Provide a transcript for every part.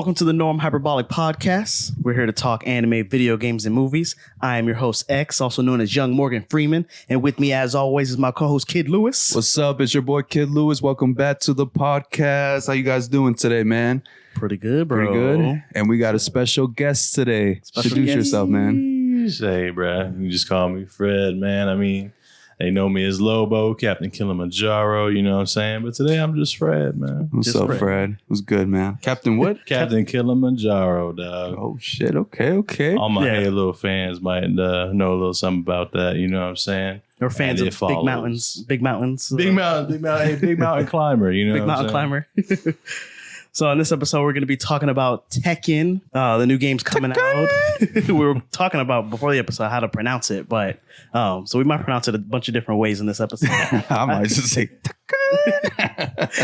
Welcome to the Norm Hyperbolic Podcast. We're here to talk anime, video games, and movies. I am your host, X, also known as Young Morgan Freeman. And with me, as always, is my co-host, Kid Lewis. What's up? It's your boy, Kid Lewis. Welcome back to the podcast. How you guys doing today, man? Pretty good, bro. Pretty good. And we got a special guest today. Introduce yourself, man. Hey, bro. You just call me Fred, man. I mean, they know me as Lobo, Captain Kilimanjaro, you know what I'm saying? But today I'm just Fred, man. What's Just up, Fred. Fred? What's good, man? Captain what? Captain Kilimanjaro, dog. Oh, shit. Okay. All my Yeah. Halo fans might know a little something about that, you know what I'm saying? We're fans And of it big follows. mountains. Big mountains. Big mountain climber, you know Big what I'm mountain saying? climber. So in this episode, we're going to be talking about Tekken, the new game's coming out. We were talking about before the episode how to pronounce it, but so we might pronounce it a bunch of different ways in this episode. I might just say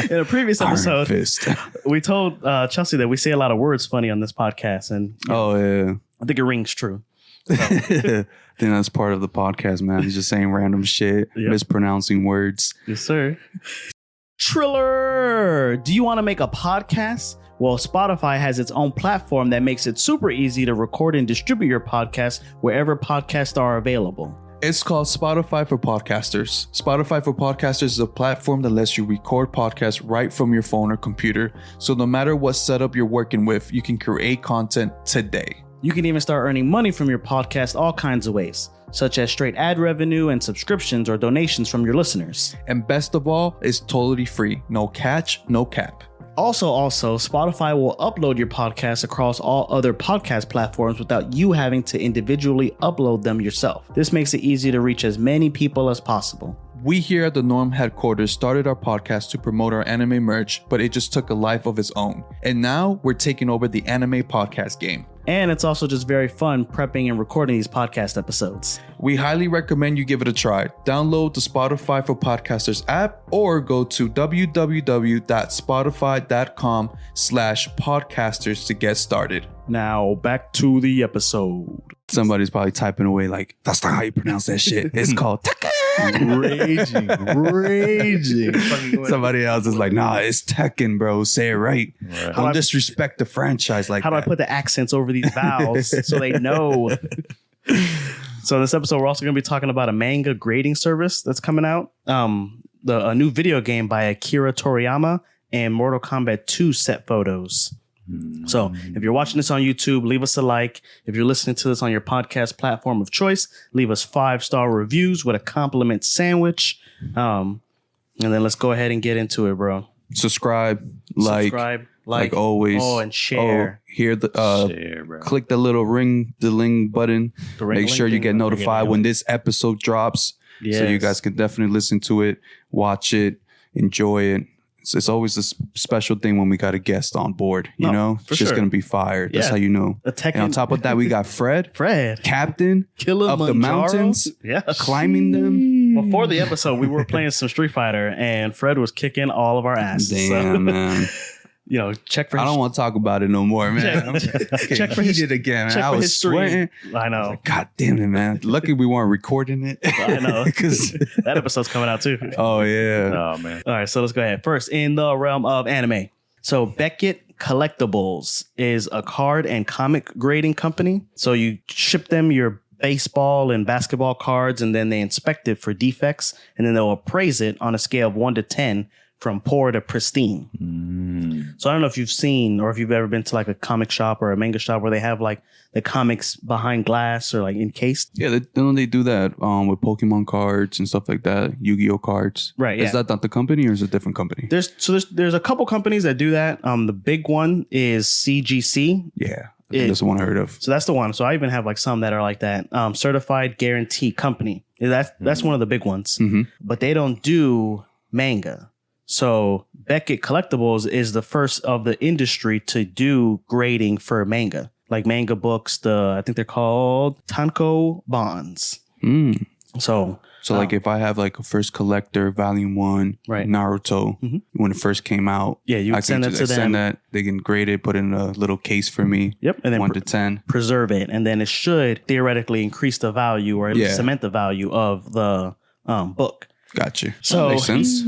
In a previous Iron episode, Fist. we told Chelsea that we say a lot of words funny on this podcast, and Oh, yeah. I think it rings true. I think that's part of the podcast, man. He's just saying random shit, Yep. mispronouncing words. Yes, sir. Triller, do you want to make a podcast? Well, Spotify has its own platform that makes it super easy to record and distribute your podcast wherever podcasts are available. It's called Spotify for Podcasters. Spotify for Podcasters is a platform that lets you record podcasts right from your phone or computer. So no matter what setup you're working with, you can create content today. You can even start earning money from your podcast all kinds of ways, such as straight ad revenue and subscriptions or donations from your listeners. And best of all, it's totally free. No catch, no cap. Also, Spotify will upload your podcast across all other podcast platforms without you having to individually upload them yourself. This makes it easy to reach as many people as possible. We here at the Norm headquarters started our podcast to promote our anime merch, but it just took a life of its own. And now we're taking over the anime podcast game. And it's also just very fun prepping and recording these podcast episodes. We highly recommend you give it a try. Download the Spotify for Podcasters app or go to www.spotify.com/podcasters to get started. Now back to the episode. Somebody's probably typing away like, that's not how you pronounce that shit. It's called Tekken. Raging. Somebody else is like, nah, it's Tekken, bro. Say it right. Right. Don't disrespect the franchise like How do I that. put the accents over these vowels so they know? So in this episode, we're also going to be talking about a manga grading service that's coming out. A new video game by Akira Toriyama and Mortal Kombat 2 set photos. So if you're watching this on YouTube, leave us a like. If you're listening to this on your podcast platform of choice, leave us 5-star reviews with a compliment sandwich. And then let's go ahead and get into it, bro. Subscribe, like always. Oh, and share. Here the Share, bro. click the little ring button. The Make sure you get ring-a-ling-ding. notified when this episode drops. So you Yes. guys can definitely listen to it, watch it, enjoy it. It's always a special thing when we got a guest on board, you No, know? for It's just sure. going to be fire. That's Yeah. how you know. A Tekken. And on top of that, we got Fred, Fred. Captain, Kilimanjaro. up the mountains, Yeah. climbing them. Before the episode, we were playing some Street Fighter, and Fred was kicking all of our asses. Damn, So, man. you know, check for I don't want to talk about it no more, man. Check- I'm getting check for his- heated again, man. check I for was history. sweating. I know. God damn it, man. Lucky we weren't recording it. I know. Because, That episode's coming out too. oh, yeah. Oh, man. All right, so let's go ahead. First, in the realm of anime. So Beckett Collectibles is a card and comic grading company. So you ship them your baseball and basketball cards, and then they inspect it for defects, and then they'll appraise it on a scale of 1 to 10 from poor to pristine. So I don't know if you've seen or if you've ever been to like a comic shop or a manga shop where they have like the comics behind glass or like encased. Yeah, don't they do that with Pokemon cards and stuff like that? Yu-Gi-Oh cards. Right, Is yeah. that not the company or is it a different company? There's a couple companies that do that. The big one is CGC. Yeah. I think that's the one I heard of. So that's the one. So I even have like some that are like that. Certified Guarantee Company. That's one of the big ones. Mhm. But they don't do manga. So Beckett Collectibles is the first of the industry to do grading for manga. Like manga books, I think they're called Tanko bonds. Mm. So like if I have like a first collector volume 1, Right. Naruto, Mhm. when it first came out, yeah, you I would send it can to just them. send that. They can grade it, put it in a little case for me. Yep. And then 1 to 10. preserve it. And then it should theoretically increase the value or at least Yeah. cement the value of the book. Got you. So Makes sense.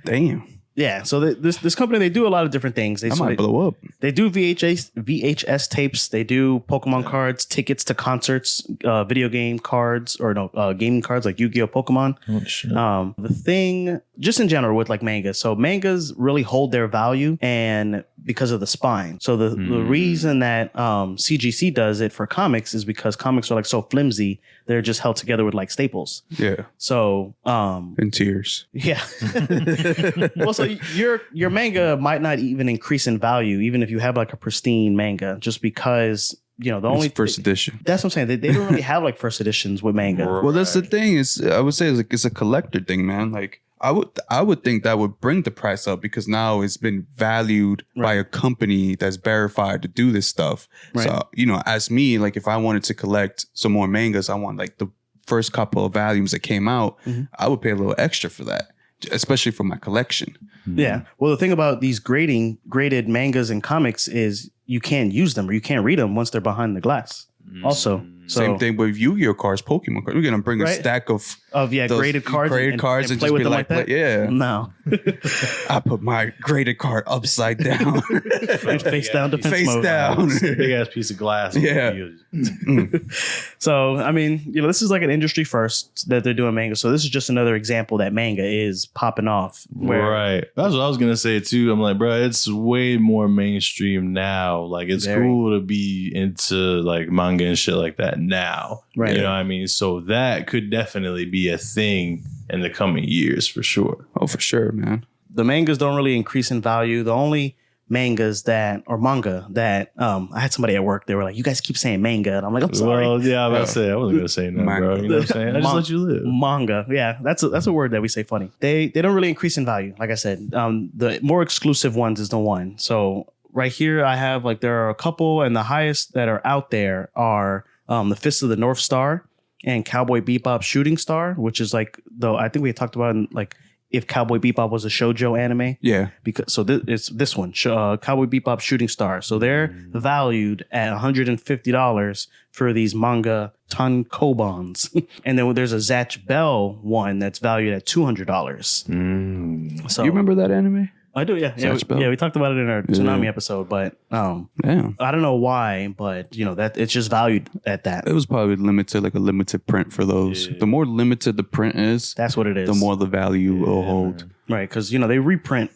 Damn. Yeah, so this company, they do a lot of different things. They might blow up. They do VHS tapes. They do Pokemon cards, tickets to concerts, video game cards, or gaming cards like Yu-Gi-Oh, Pokemon. Oh, shit. The thing, just in general with like manga. So mangas really hold their value, and because of the spine. So the reason that CGC does it for comics is because comics are like so flimsy. They're just held together with like staples. Yeah. So in tears. Yeah. Well, so your manga might not even increase in value, even if you have like a pristine manga, just because the only first edition. That's what I'm saying. They don't really have like first editions with manga. Right. Well, that's the thing. I would say it's a collector thing, man. Like I would think that would bring the price up because now it's been valued by a company that's verified to do this stuff. Right. So as me, like if I wanted to collect some more mangas, I want like the first couple of volumes that came out. I would pay a little extra for that, especially for my collection. Yeah. Well, the thing about these graded mangas and comics is you can't use them or you can't read them once they're behind the glass. Also, same thing with Yu-Gi-Oh cards, Pokemon cards. We're gonna bring a stack of graded cards, and just play with be them like that. Yeah, no. I put my graded card upside down, face down, defense face mode. down, big ass piece of glass. Yeah. So I mean, this is like an industry first that they're doing manga. So this is just another example that manga is popping off. Right. That's what I was gonna say too. I'm like, bro, it's way more mainstream now. Like it's cool to be into like manga and shit like that now. Right. You know what I mean? So that could definitely be a thing in the coming years for sure. Oh, for sure, man. The mangas don't really increase in value. The only manga that I had somebody at work, they were like, you guys keep saying manga, and I'm like, I'm sorry. Well, yeah, I was about to say I wasn't gonna say no, bro. You know what I'm saying? I just let you live. Manga, yeah, that's a word that we say funny. They don't really increase in value. Like I said, the more exclusive ones is the one. So right here I have like there are a couple, and the highest that are out there are the Fist of the North Star and Cowboy Bebop Shooting Star, which is like, though I think we talked about like if Cowboy Bebop was a shoujo anime. Yeah. Because it's this one, Cowboy Bebop Shooting Star. So they're valued at $150 for these manga tankobons. And then there's a Zatch Bell one that's valued at $200. So you remember that anime? I do, yeah. Yeah, we talked about it in our Tsunami episode, but I don't know why, but that it's just valued at that. It was probably limited, like a limited print for those. Yeah. The more limited the print is, that's what it is. The more the value will hold. Right, because they reprint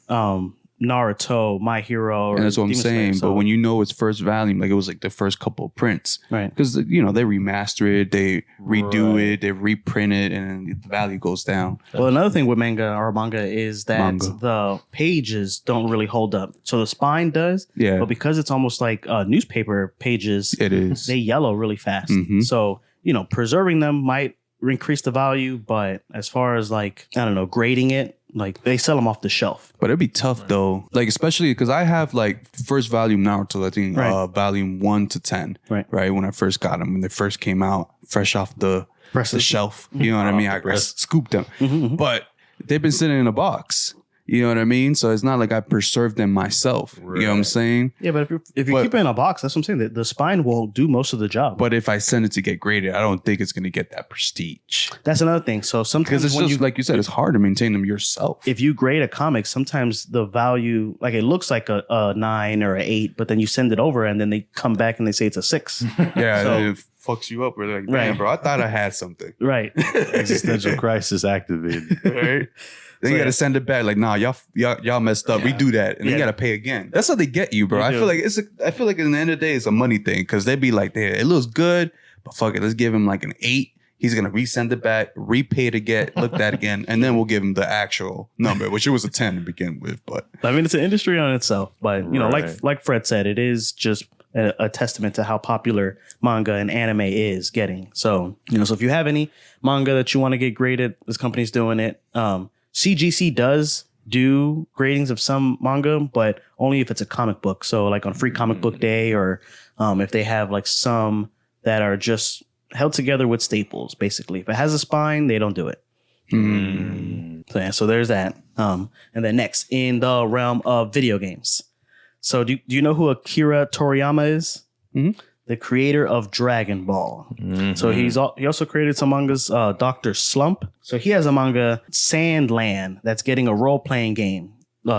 Naruto, My Hero, and that's what I'm saying. But when it's first volume, like it was like the first couple of prints, right? Because they remaster it, they redo it, they reprint it, and the value goes down. Well, another thing with manga is that the pages don't really hold up. So the spine does, but because it's almost like newspaper pages, they yellow really fast. So preserving them might increase the value, but as far as like grading it, like they sell them off the shelf. But it'd be tough though, like especially because I have like first volume Naruto, I think volume 1 to 10, right when I first got them when they first came out, fresh off the shelf. You know what I mean? I scooped them, but they've been sitting in a box. You know what I mean? So it's not like I preserved them myself. Right. You know what I'm saying? Yeah, but if you keep it in a box, that's what I'm saying. The spine will do most of the job. But if I send it to get graded, I don't think it's going to get that prestige. That's another thing. So sometimes because it's just like you said, it's hard to maintain them yourself. If you grade a comic, sometimes the value, like it looks like a 9 or an 8, but then you send it over and then they come back and they say it's a 6. Yeah, so, it fucks you up. We're like, damn, bro, I thought I had something. Right. Existential crisis activated. Right. Then you got to send it back. Like, nah, y'all messed up. Redo that, and then you got to pay again. That's how they get you, bro. I feel like I feel like in the end of the day, it's a money thing because they'd be like, it looks good, but fuck it, let's give him like an 8. He's gonna resend it back, repay to get looked at again, and then we'll give him the actual number, which it was a 10 to begin with. But I mean, it's an industry on itself. But like Fred said, it is just a testament to how popular manga and anime is getting. So so if you have any manga that you want to get graded, this company's doing it. CGC does do gradings of some manga, but only if it's a comic book. So like on Free Comic Book Day, or if they have like some that are just held together with staples, basically. If it has a spine, they don't do it. So there's that. And then next, in the realm of video games. So do you know who Akira Toriyama is? The creator of Dragon Ball. So he also created some mangas, Dr. Slump. So he has a manga, Sandland, that's getting a role-playing game.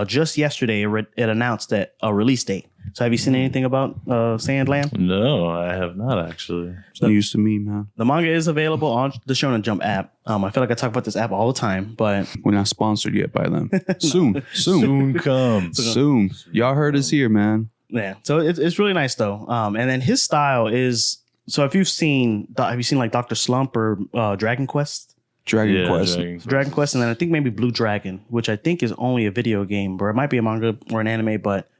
just yesterday it announced that a release date. So have you seen anything about Sandland? No, I have not actually. It's news to me, man. The manga is available on the Shonen Jump app. I feel like I talk about this app all the time, but we're not sponsored yet by them. Soon. Soon. Y'all heard us here, man. Yeah. So it's really nice though. And then his style is, so if have you seen like Dr. Slump or Dragon Quest? Dragon Quest, and then I think maybe Blue Dragon, which I think is only a video game, or it might be a manga or an anime, but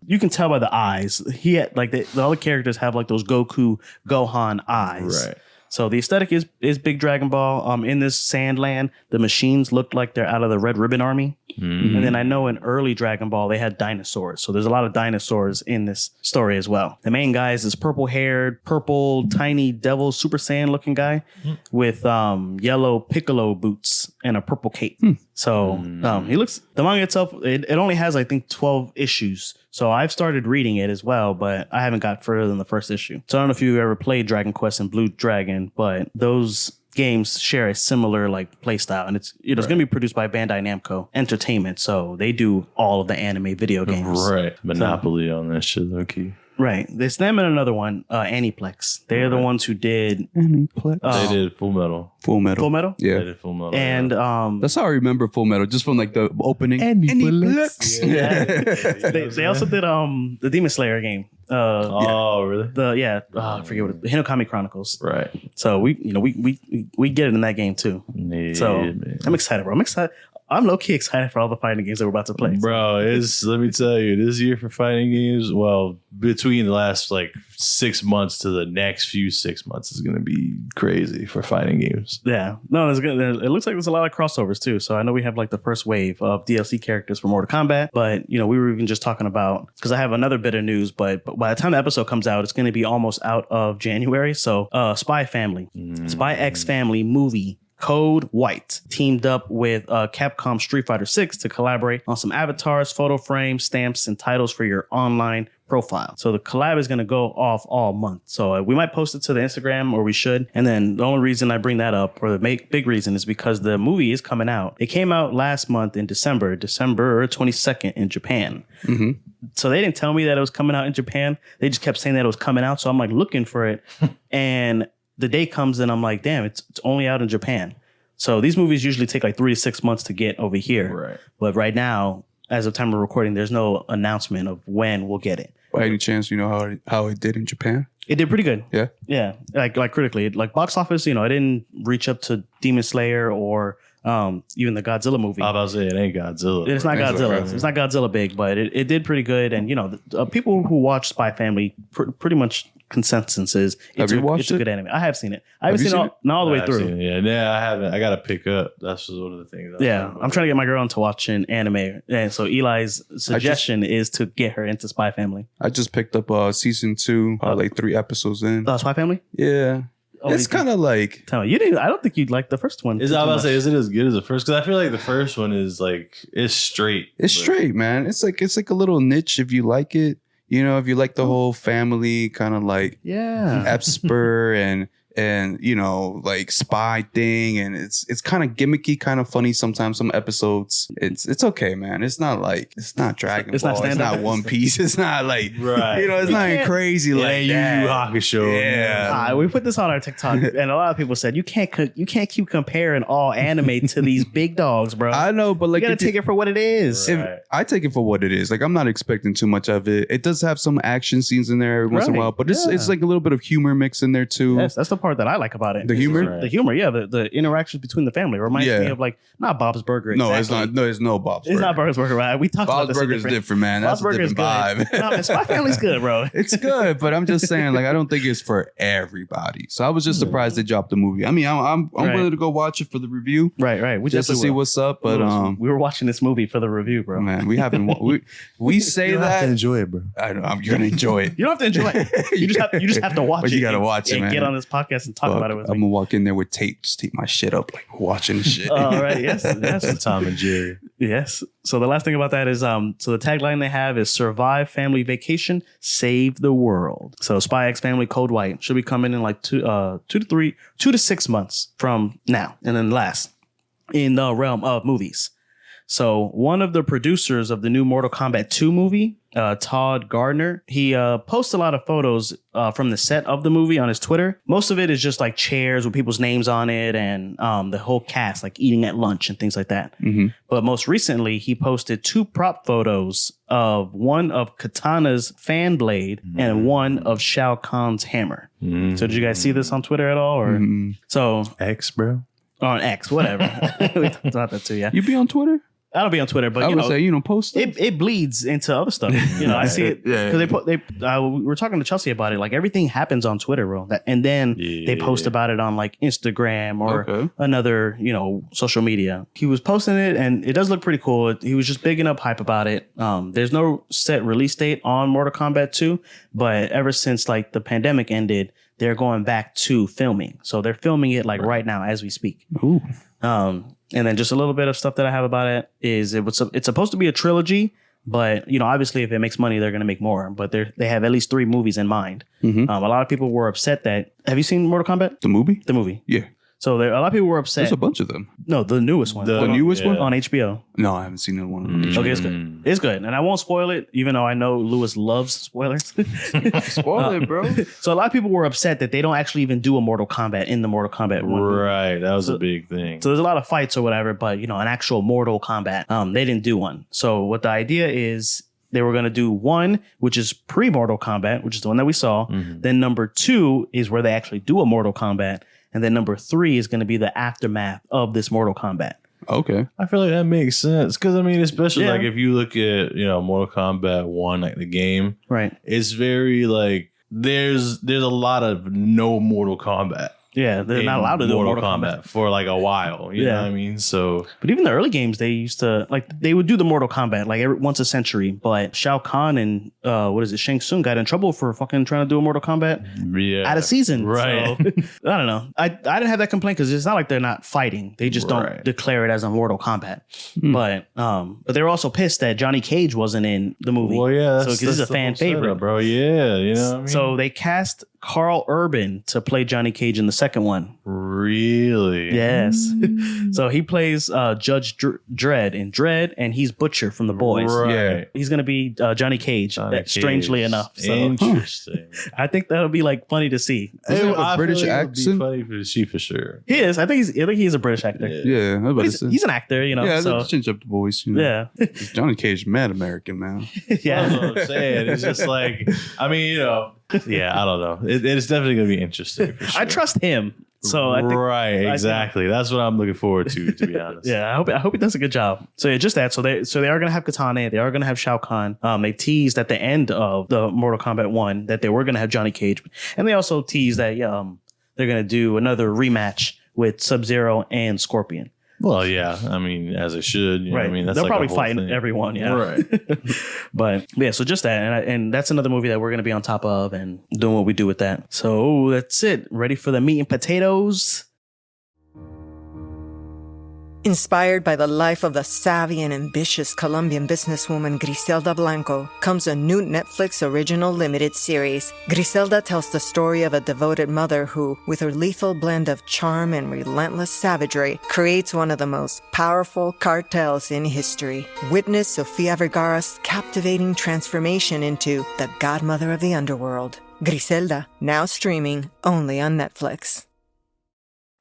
you can tell by the eyes. He had like the other characters have like those Goku, Gohan eyes. Right. So the aesthetic is big Dragon Ball. In this Sandland, the machines look like they're out of the Red Ribbon Army. Mm-hmm. And then I know in early Dragon Ball, they had dinosaurs. So there's a lot of dinosaurs in this story as well. The main guy is this purple-haired, purple, tiny devil Super Saiyan looking guy with yellow Piccolo boots and a purple cape. So he looks, the manga itself, it only has, I think, 12 issues. So I've started reading it as well, but I haven't got further than the first issue. So I don't know if you ever played Dragon Quest and Blue Dragon, but those games share a similar like play style, and it's going to be produced by Bandai Namco Entertainment, so they do all of the anime video games. Right, Monopoly on that shit, low key. Right, there's them and another one, Aniplex. They're the ones who did Aniplex. They did Full Metal. Yeah, they did Full Metal. And that's how I remember Full Metal, just from like the opening. Aniplex. Yeah. They also did the Demon Slayer game. Really? I forget what Hinokami Chronicles. Right. So we get it in that game too. Yeah, so man. I'm excited, bro. I'm low key excited for all the fighting games that we're about to play. Bro, let me tell you, this year for fighting games, well, between the last like 6 months to the next few 6 months is going to be crazy for fighting games. Yeah. No, it's good. It looks like there's a lot of crossovers too. So I know we have like the first wave of DLC characters for Mortal Kombat, but we were even just talking about, because I have another bit of news, but by the time the episode comes out, it's going to be almost out of January. So Spy Spy X Family movie Code White teamed up with Capcom Street Fighter 6 to collaborate on some avatars, photo frames, stamps, and titles for your online profile. So the collab is going to go off all month. So we might post it to the Instagram, or we should. And then the only reason I bring that up, or the big reason, is because the movie is coming out. It came out last month in December 22nd in Japan. Mm-hmm. So they didn't tell me that it was coming out in Japan. They just kept saying that it was coming out. So I'm like looking for it. And the day comes and I'm like, damn, it's only out in Japan. So these movies usually take like 3 to 6 months to get over here. Right. But right now, as of time of recording, there's no announcement of when we'll get it. By any chance, you know how it did in Japan? It did pretty good. Yeah. Yeah. Like critically, like box office, it didn't reach up to Demon Slayer or even the Godzilla movie. I was about to say, it ain't Godzilla. It's not Godzilla. It's not Godzilla big, but it did pretty good. And, the people who watch Spy Family pretty much consensus is it's a good anime. I have seen it. I haven't seen it all the way through. Yeah, I haven't. I got to pick up. That's just one of the things. I'm trying to get my girl into watching anime. And so Eli's suggestion is to get her into Spy Family. I just picked up season 2, like 3 episodes in. Spy Family? Yeah. It's kind of like, tell me, you didn't. I don't think you'd like the first one. Is it as good as the first? Because I feel like the first one is like it's straight. It's straight, man. It's like a little niche if you like it. If you like the whole family kind of like Epsper and like spy thing, and it's kind of gimmicky, kind of funny sometimes. Some episodes, it's okay, man. It's not Dragon Ball. It's not One Piece. It's not like it's not crazy like Yu that. Yu Hakusho. Yeah, we put this on our TikTok, and a lot of people said you can't keep comparing all anime to these big dogs, bro. I know, but like you gotta take it for what it is. I take it for what it is. Like I'm not expecting too much of it. It does have some action scenes in there every once in a while, but it's like a little bit of humor mixed in there too. Yes, that's the part that I like about it. The humor? The humor, yeah. The interactions between the family reminds me of like, not Bob's Burger. Exactly. No, it's not. No, it's no Bob's Burger. It's not Bob's Burger, right? We talked about this. Bob's Burger is different, man. That's a different vibe. No, man, Spy Family's good, bro. It's good, but I'm just saying, like, I don't think it's for everybody. So I was just surprised they dropped the movie. I mean, I'm willing to go watch it for the review. Right. We just to see what's up. But we were watching this movie for the review, bro. Man, we haven't. We say you that. Have to enjoy it, bro. I know. You're gonna enjoy it. You don't have to enjoy it. You just have to watch it. You gotta watch it, man. Get on this podcast and talk about it with me. I'm gonna walk in there with tape, just tape my shit up, like watching the shit. All right. Yes. Tom and Jerry. Yes. So the last thing about that is, so the tagline they have is "Survive Family Vacation, Save the World." So Spy X Family Code White should be coming in like 2 to 6 months from now. And then last, in the realm of movies, So one of the producers of the new Mortal Kombat 2 movie, Todd Gardner, he posts a lot of photos from the set of the movie on his Twitter. Most of it is just like chairs with people's names on it and the whole cast like eating at lunch and things like that. Mm-hmm. But most recently, he posted 2 prop photos of one of Katana's fan blade and one of Shao Kahn's hammer. Mm-hmm. So did you guys see this on Twitter at all? Or so X, bro? On X, whatever. We talked about that too, yeah. You be on Twitter? I don't be on Twitter, but I would say, post stuff. It bleeds into other stuff. I see it because we were talking to Chelsea about it. Like everything happens on Twitter, bro. And then they post about it on like Instagram or another, social media. He was posting it, and it does look pretty cool. He was just bigging up hype about it. There's no set release date on Mortal Kombat 2, but ever since like the pandemic ended, they're going back to filming. So they're filming it like right now as we speak. Ooh. And then just a little bit of stuff that I have about it is it's supposed to be a trilogy, but obviously if it makes money, they're going to make more. But they have at least 3 movies in mind. Mm-hmm. A lot of people were upset that. Have you seen Mortal Kombat? The movie? The movie. Yeah. So a lot of people were upset. There's a bunch of them. No, the newest one. The newest one? On HBO. No, I haven't seen that one on HBO. Okay, it's good. It's good. And I won't spoil it, even though I know Lewis loves spoilers. Spoil it, bro. So a lot of people were upset that they don't actually even do a Mortal Kombat in the Mortal Kombat 1. Right. That was a big thing. So there's a lot of fights or whatever, but, an actual Mortal Kombat, they didn't do one. So what the idea is, they were going to do 1, which is pre-Mortal Kombat, which is the one that we saw. Mm-hmm. Then number 2 is where they actually do a Mortal Kombat. And then number 3 is going to be the aftermath of this Mortal Kombat. Okay. I feel like that makes sense. Because, especially like if you look at, Mortal Kombat 1, like the game. Right. It's very like, there's a lot of no Mortal Kombat. Yeah, they're not allowed to do Mortal Kombat for like a while. You know what I mean? So, but even the early games, they used to they would do the Mortal Kombat like once a century. But Shao Kahn and Shang Tsung got in trouble for fucking trying to do a Mortal Kombat out of season. Right? So, I don't know. I didn't have that complaint because it's not like they're not fighting. They just don't declare it as a Mortal Kombat. But they were also pissed that Johnny Cage wasn't in the movie. Well, yeah, so he's a fan favorite, setup, bro. Yeah, you know what I mean. So they cast Carl Urban to play Johnny Cage in the second one. Really? Yes. So he plays Judge Dredd in Dredd, and he's Butcher from The Boys. Right. Yeah. He's going to be Johnny Cage, strangely enough. So, interesting. I think that'll be like funny to see. A British accent? Funny to see for sure. He is. I think he's a British actor. Yeah, he's an actor, Yeah, so. let's change up the voice. Yeah. Johnny Cage, mad American, man. Yeah. That's what I'm saying. It's just like, yeah, I don't know. It's definitely going to be interesting. For sure. I trust him. So I think, exactly. That's what I'm looking forward to be honest. Yeah, I hope he does a good job. So yeah, just that. So they are gonna have Katana. They are gonna have Shao Kahn. They teased at the end of the Mortal Kombat 1 that they were gonna have Johnny Cage, and they also teased that they're gonna do another rematch with Sub-Zero and Scorpion. Well, yeah. As it should. You know what I mean? That's They'll like probably fight everyone. Yeah. Right. But yeah, so just that. And that's another movie that we're going to be on top of and doing what we do with that. So that's it. Ready for the meat and potatoes? Inspired by the life of the savvy and ambitious Colombian businesswoman Griselda Blanco comes a new Netflix original limited series. Griselda tells the story of a devoted mother who, with her lethal blend of charm and relentless savagery, creates one of the most powerful cartels in history. Witness Sofia Vergara's captivating transformation into the godmother of the underworld. Griselda, now streaming only on Netflix.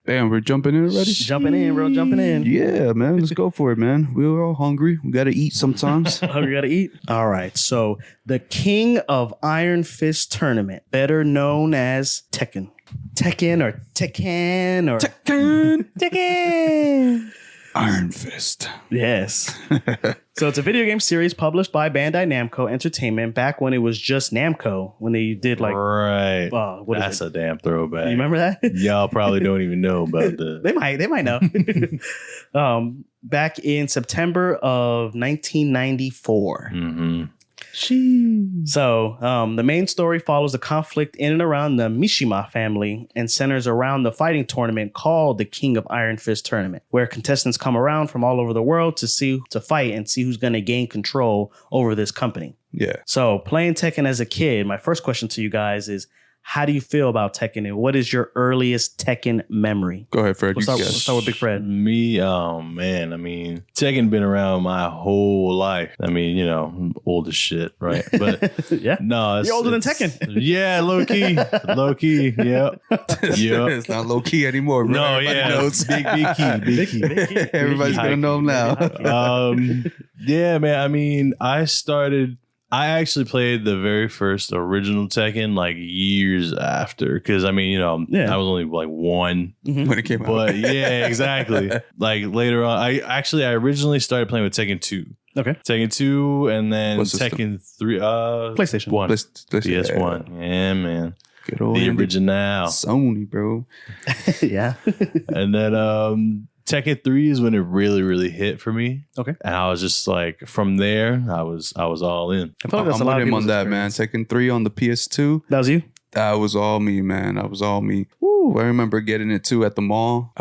Damn, we're jumping in already? Jumping in, bro. Jumping in. Yeah, man. Let's go for it, man. We're all hungry. We got to eat sometimes. Hungry, got to eat. All right. So the King of Iron Fist Tournament, better known as Tekken. Tekken. Iron Fist. Yes. So it's a video game series published by Bandai Namco Entertainment back when it was just Namco, when they did like... Right. That's a damn throwback. You remember that? Y'all probably don't even know about that. They might know. Back in September of 1994. Mm-hmm. So the main story follows the conflict in and around the Mishima family and centers around the fighting tournament called the King of Iron Fist Tournament, where contestants come around from all over the world to fight and see who's going to gain control over this company. Yeah. So playing Tekken as a kid, my first question to you guys is, how do you feel about Tekken? And what is your earliest Tekken memory? Go ahead, Fred. Let's start with Big Fred. Me, oh man, I mean, Tekken been around my whole life. I mean, you know, I'm old as shit, right? But yeah, no, you're older than Tekken. Yeah, low key, yep. It's not low key anymore. Bro. No, Everybody knows. big key. Everybody's gonna know him now. Yeah, man. I mean, I actually played the very first original Tekken like years after, because I mean, you know, I was only like 1 when it came out. But yeah, exactly. Like later on, I originally started playing with Tekken 2. Okay. Tekken 2 and then Tekken 3. PlayStation 1. PlayStation. PS1. Yeah, man. Good old the original. Sony, bro. Yeah. And then Tekken 3 is when it really, really hit for me. Okay. And I was just like, from there, I was all in. I feel like that's a lot of him people's on that, man. Tekken 3 on the PS2. That was you? That was all me, man. That was all me. Woo, I remember getting it too at the mall.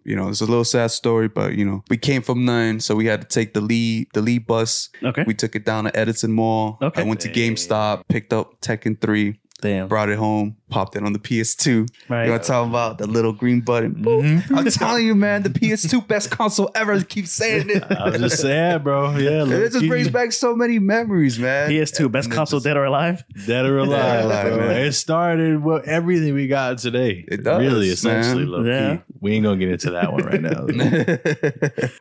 You know, it's a little sad story, but you know, we came from none, so we had to take the lead bus. Okay. We took it down to Edison Mall. Okay. I went to GameStop, picked up Tekken 3. Damn. Brought it home, popped it on the PS2. Right. You know what I'm talking about? The little green button. Mm-hmm. I'm telling you, man, the PS2 best console ever. Keep saying it. I was just saying, bro. Yeah. It just brings back so many memories, man. PS2, best console, dead or alive? Dead or alive, bro. man. It started with everything we got today. It does, really, essentially, man. low key. Yeah. We ain't going to get into that one right now.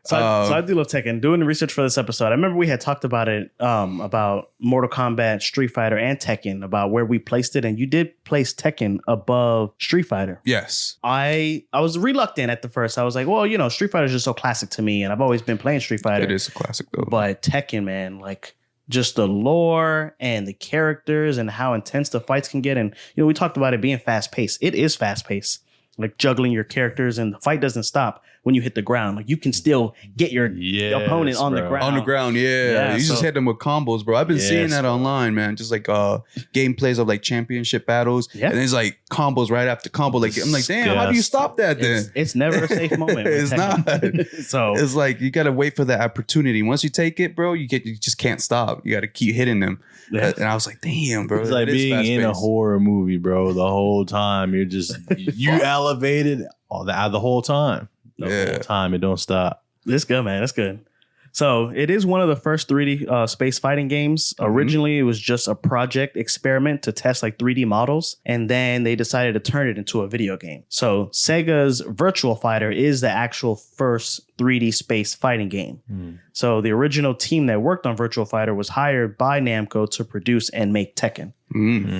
So I do love Tekken. Doing the research for this episode, I remember we had talked about it, about Mortal Kombat, Street Fighter, and Tekken, about where we placed it, and you did place Tekken above Street Fighter. Yes. I was reluctant at the first. I was like, well, you know, Street Fighter is just so classic to me, and I've always been playing Street Fighter. It is a classic, though. But Tekken, man, like just the lore and the characters and how intense the fights can get. And, you know, we talked about it being fast paced. It is fast paced. Like juggling your characters, and the fight doesn't stop when you hit the ground. Like you can still get your opponent on the ground. On the ground, yeah. You just hit them with combos, bro. I've been seeing that online, man. Just like gameplays of like championship battles. Yeah. And it's like combos right after combo. Like I'm like, damn, how do you stop that then? It's never a safe moment. It's not. So it's like you gotta wait for the opportunity. Once you take it, bro, you just can't stop. You gotta keep hitting them. Yeah. And I was like, damn, bro. It's like being in a horror movie, bro. The whole time you're just you elevated the whole time. The whole time, it don't stop. It's good, man. It's good. So it is one of the first 3D space fighting games. Originally, it was just a project experiment to test like 3D models, and then they decided to turn it into a video game. So Sega's Virtual Fighter is the actual first 3D space fighting game. So the original team that worked on Virtual Fighter was hired by Namco to produce and make Tekken.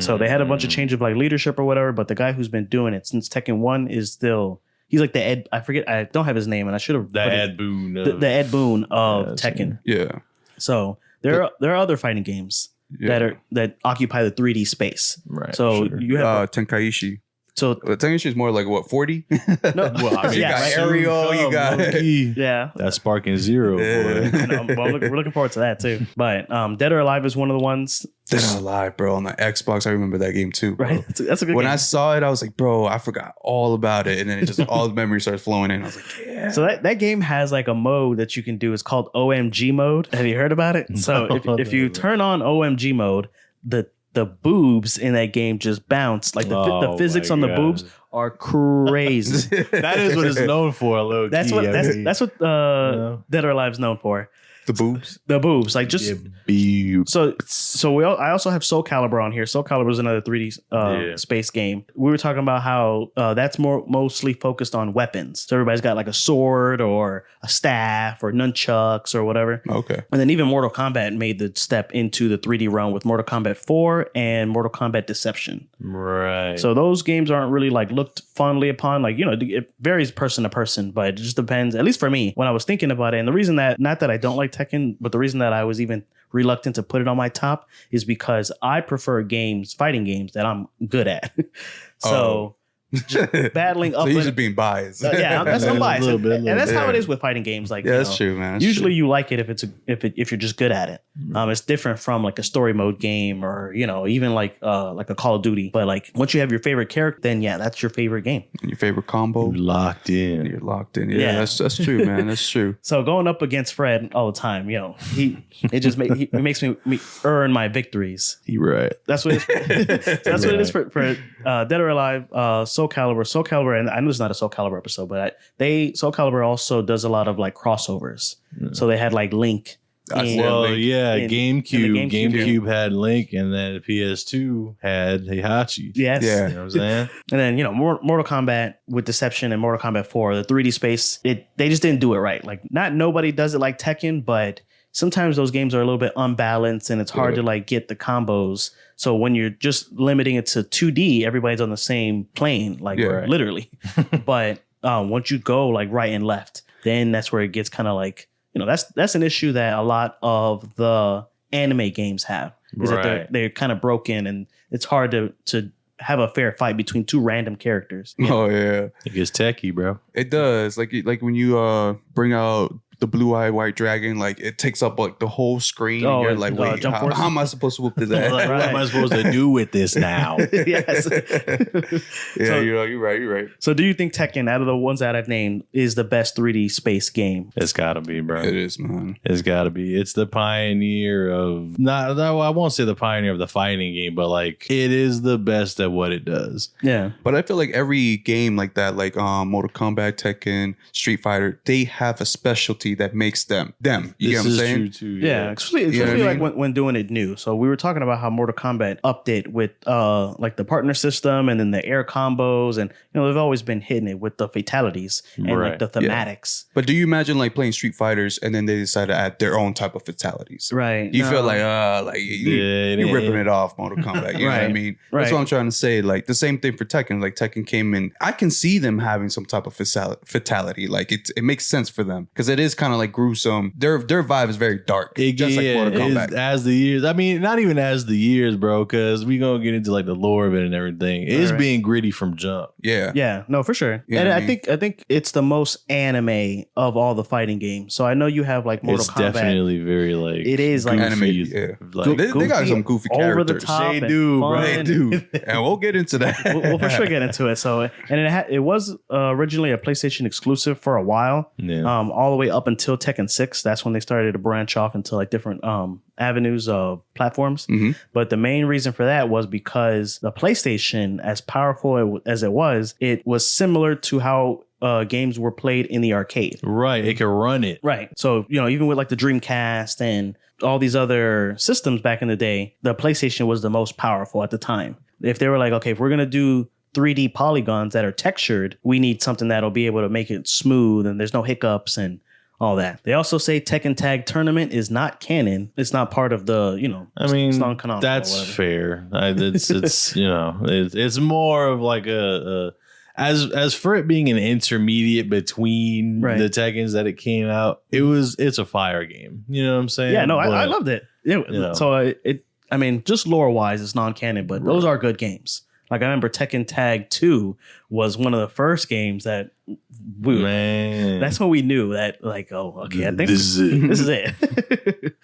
So they had a bunch of change of like leadership or whatever, but the guy who's been doing it since Tekken 1 is still... He's like the Ed. I forget. I don't have his name, and I should have. The Ed Boon. The Ed Boon of Tekken. Yeah. So there are other fighting games that occupy the 3D space. Right. So you have Tenkaichi. So Tenkaichi is more like what 40? No, well, I mean, you got Ariel. You got that's Sparking Zero. Yeah. We're looking forward to that too. But Dead or Alive is one of the ones. Dead or Alive, bro, on the Xbox. I remember that game too, bro. Right? That's a good when game. I saw it, I was like, bro, I forgot all about it. And then it just all the memory starts flowing in. I was like, yeah. So that game has like a mode that you can do. It's called OMG mode. Have you heard about it? So if you turn on OMG mode, the boobs in that game just bounce. Like the physics on the boobs are crazy. That is what it's known for, low That's key. That's what Dead or Alive is known for. The boobs? The boobs. Like just boobs. So I also have Soul Calibur on here. Soul Calibur is another 3D space game. We were talking about how that's mostly focused on weapons. So everybody's got like a sword or a staff or nunchucks or whatever. Okay. And then even Mortal Kombat made the step into the 3D realm with Mortal Kombat 4 and Mortal Kombat Deception. Right. So those games aren't really like looked fondly upon. Like, you know, it varies person to person, but it just depends. At least for me, when I was thinking about it, and the reason that, not that I don't like Tekken, but the reason that I was even reluctant to put it on my top is because I prefer fighting games that I'm good at. So just battling up. So you're just being biased. Yeah, that's unbiased, and that's how bit. it is with fighting games. Like, yeah, that's true, man. That's usually true. you like it if you're just good at it. It's different from like a story mode game or even like a Call of Duty. But like once you have your favorite character, then yeah, that's your favorite game. And your favorite combo. You're locked in. You're locked in. Yeah, that's true, man. That's true. So going up against Fred all the time, he makes me earn my victories. You're right. That's what that's what it is for Dead or Alive, Soul Calibur, and I know it's not a Soul Calibur episode, but Soul Calibur also does a lot of like crossovers. So they had like Link. GameCube had Link, and then PS2 had Heihachi. Yes. Yeah. You know what I'm saying? And then, Mortal Kombat with Deception and Mortal Kombat 4, the 3D space, they just didn't do it right. Like, not nobody does it like Tekken, but sometimes those games are a little bit unbalanced and it's hard to like get the combos. So when you're just limiting it to 2D, everybody's on the same plane, like literally. But once you go like right and left, then that's where it gets kind of like, that's an issue that a lot of the anime games have, is that they're kind of broken and it's hard to have a fair fight between two random characters. Oh yeah, it gets techie, bro. It does. Like when you bring out the blue-eyed white dragon, like it takes up like the whole screen. And you're like, wait, how am I supposed to whoop this ass? What am I supposed to do with this now? Yes. Yeah, you're right. So do you think Tekken, out of the ones that I've named, is the best 3D space game? It's gotta be, bro. It is, man. It's gotta be. It's the pioneer of I won't say the pioneer of the fighting game, but like it is the best at what it does. Yeah. But I feel like every game like that, like Mortal Kombat, Tekken, Street Fighter, they have a specialty that makes them. You get what I'm saying? True too, yeah, especially like when doing it new. So we were talking about how Mortal Kombat upped it with like the partner system and then the air combos, and they've always been hitting it with the fatalities and like the thematics. But do you imagine like playing Street Fighters and then they decide to add their own type of fatalities? Right. You feel like you're ripping it off, Mortal Kombat. You know what I mean? That's what I'm trying to say. Like the same thing for Tekken. Like Tekken came in, I can see them having some type of fatality. Like it makes sense for them because it is kind of like gruesome. Their vibe is very dark, just like Mortal Kombat. As the years, I mean, not even as the years, bro, because we gonna get into like the lore of it and everything. It is being gritty from jump. Yeah, no, for sure. You and I think it's the most anime of all the fighting games. So I know you have like Mortal Kombat. It's definitely very like it is like anime. Yeah, like, they got some goofy characters. Over the top. They do, bro. They do, and we'll get into that. We'll for sure get into it. So, and it was originally a PlayStation exclusive for a while, all the way up until Tekken 6. That's when they started to branch off into like different avenues of platforms. But the main reason for that was because the PlayStation, as powerful as it was similar to how games were played in the arcade. Right. It could run it. Right. So, even with like the Dreamcast and all these other systems back in the day, the PlayStation was the most powerful at the time. If they were like, okay, if we're going to do 3D polygons that are textured, we need something that'll be able to make it smooth and there's no hiccups and all that. They also say Tekken Tag Tournament is not canon. It's not part of the, I mean, it's non-canonical. That's fair. It's more of like as for it being an intermediate between the Tekkens that it came out, it's a fire game. You know what I'm saying? Yeah, no, I loved it. So I mean, just lore wise, it's non-canon, but those are good games. Like I remember Tekken Tag 2 was one of the first games that that's when we knew that like, oh, okay, I think this is it.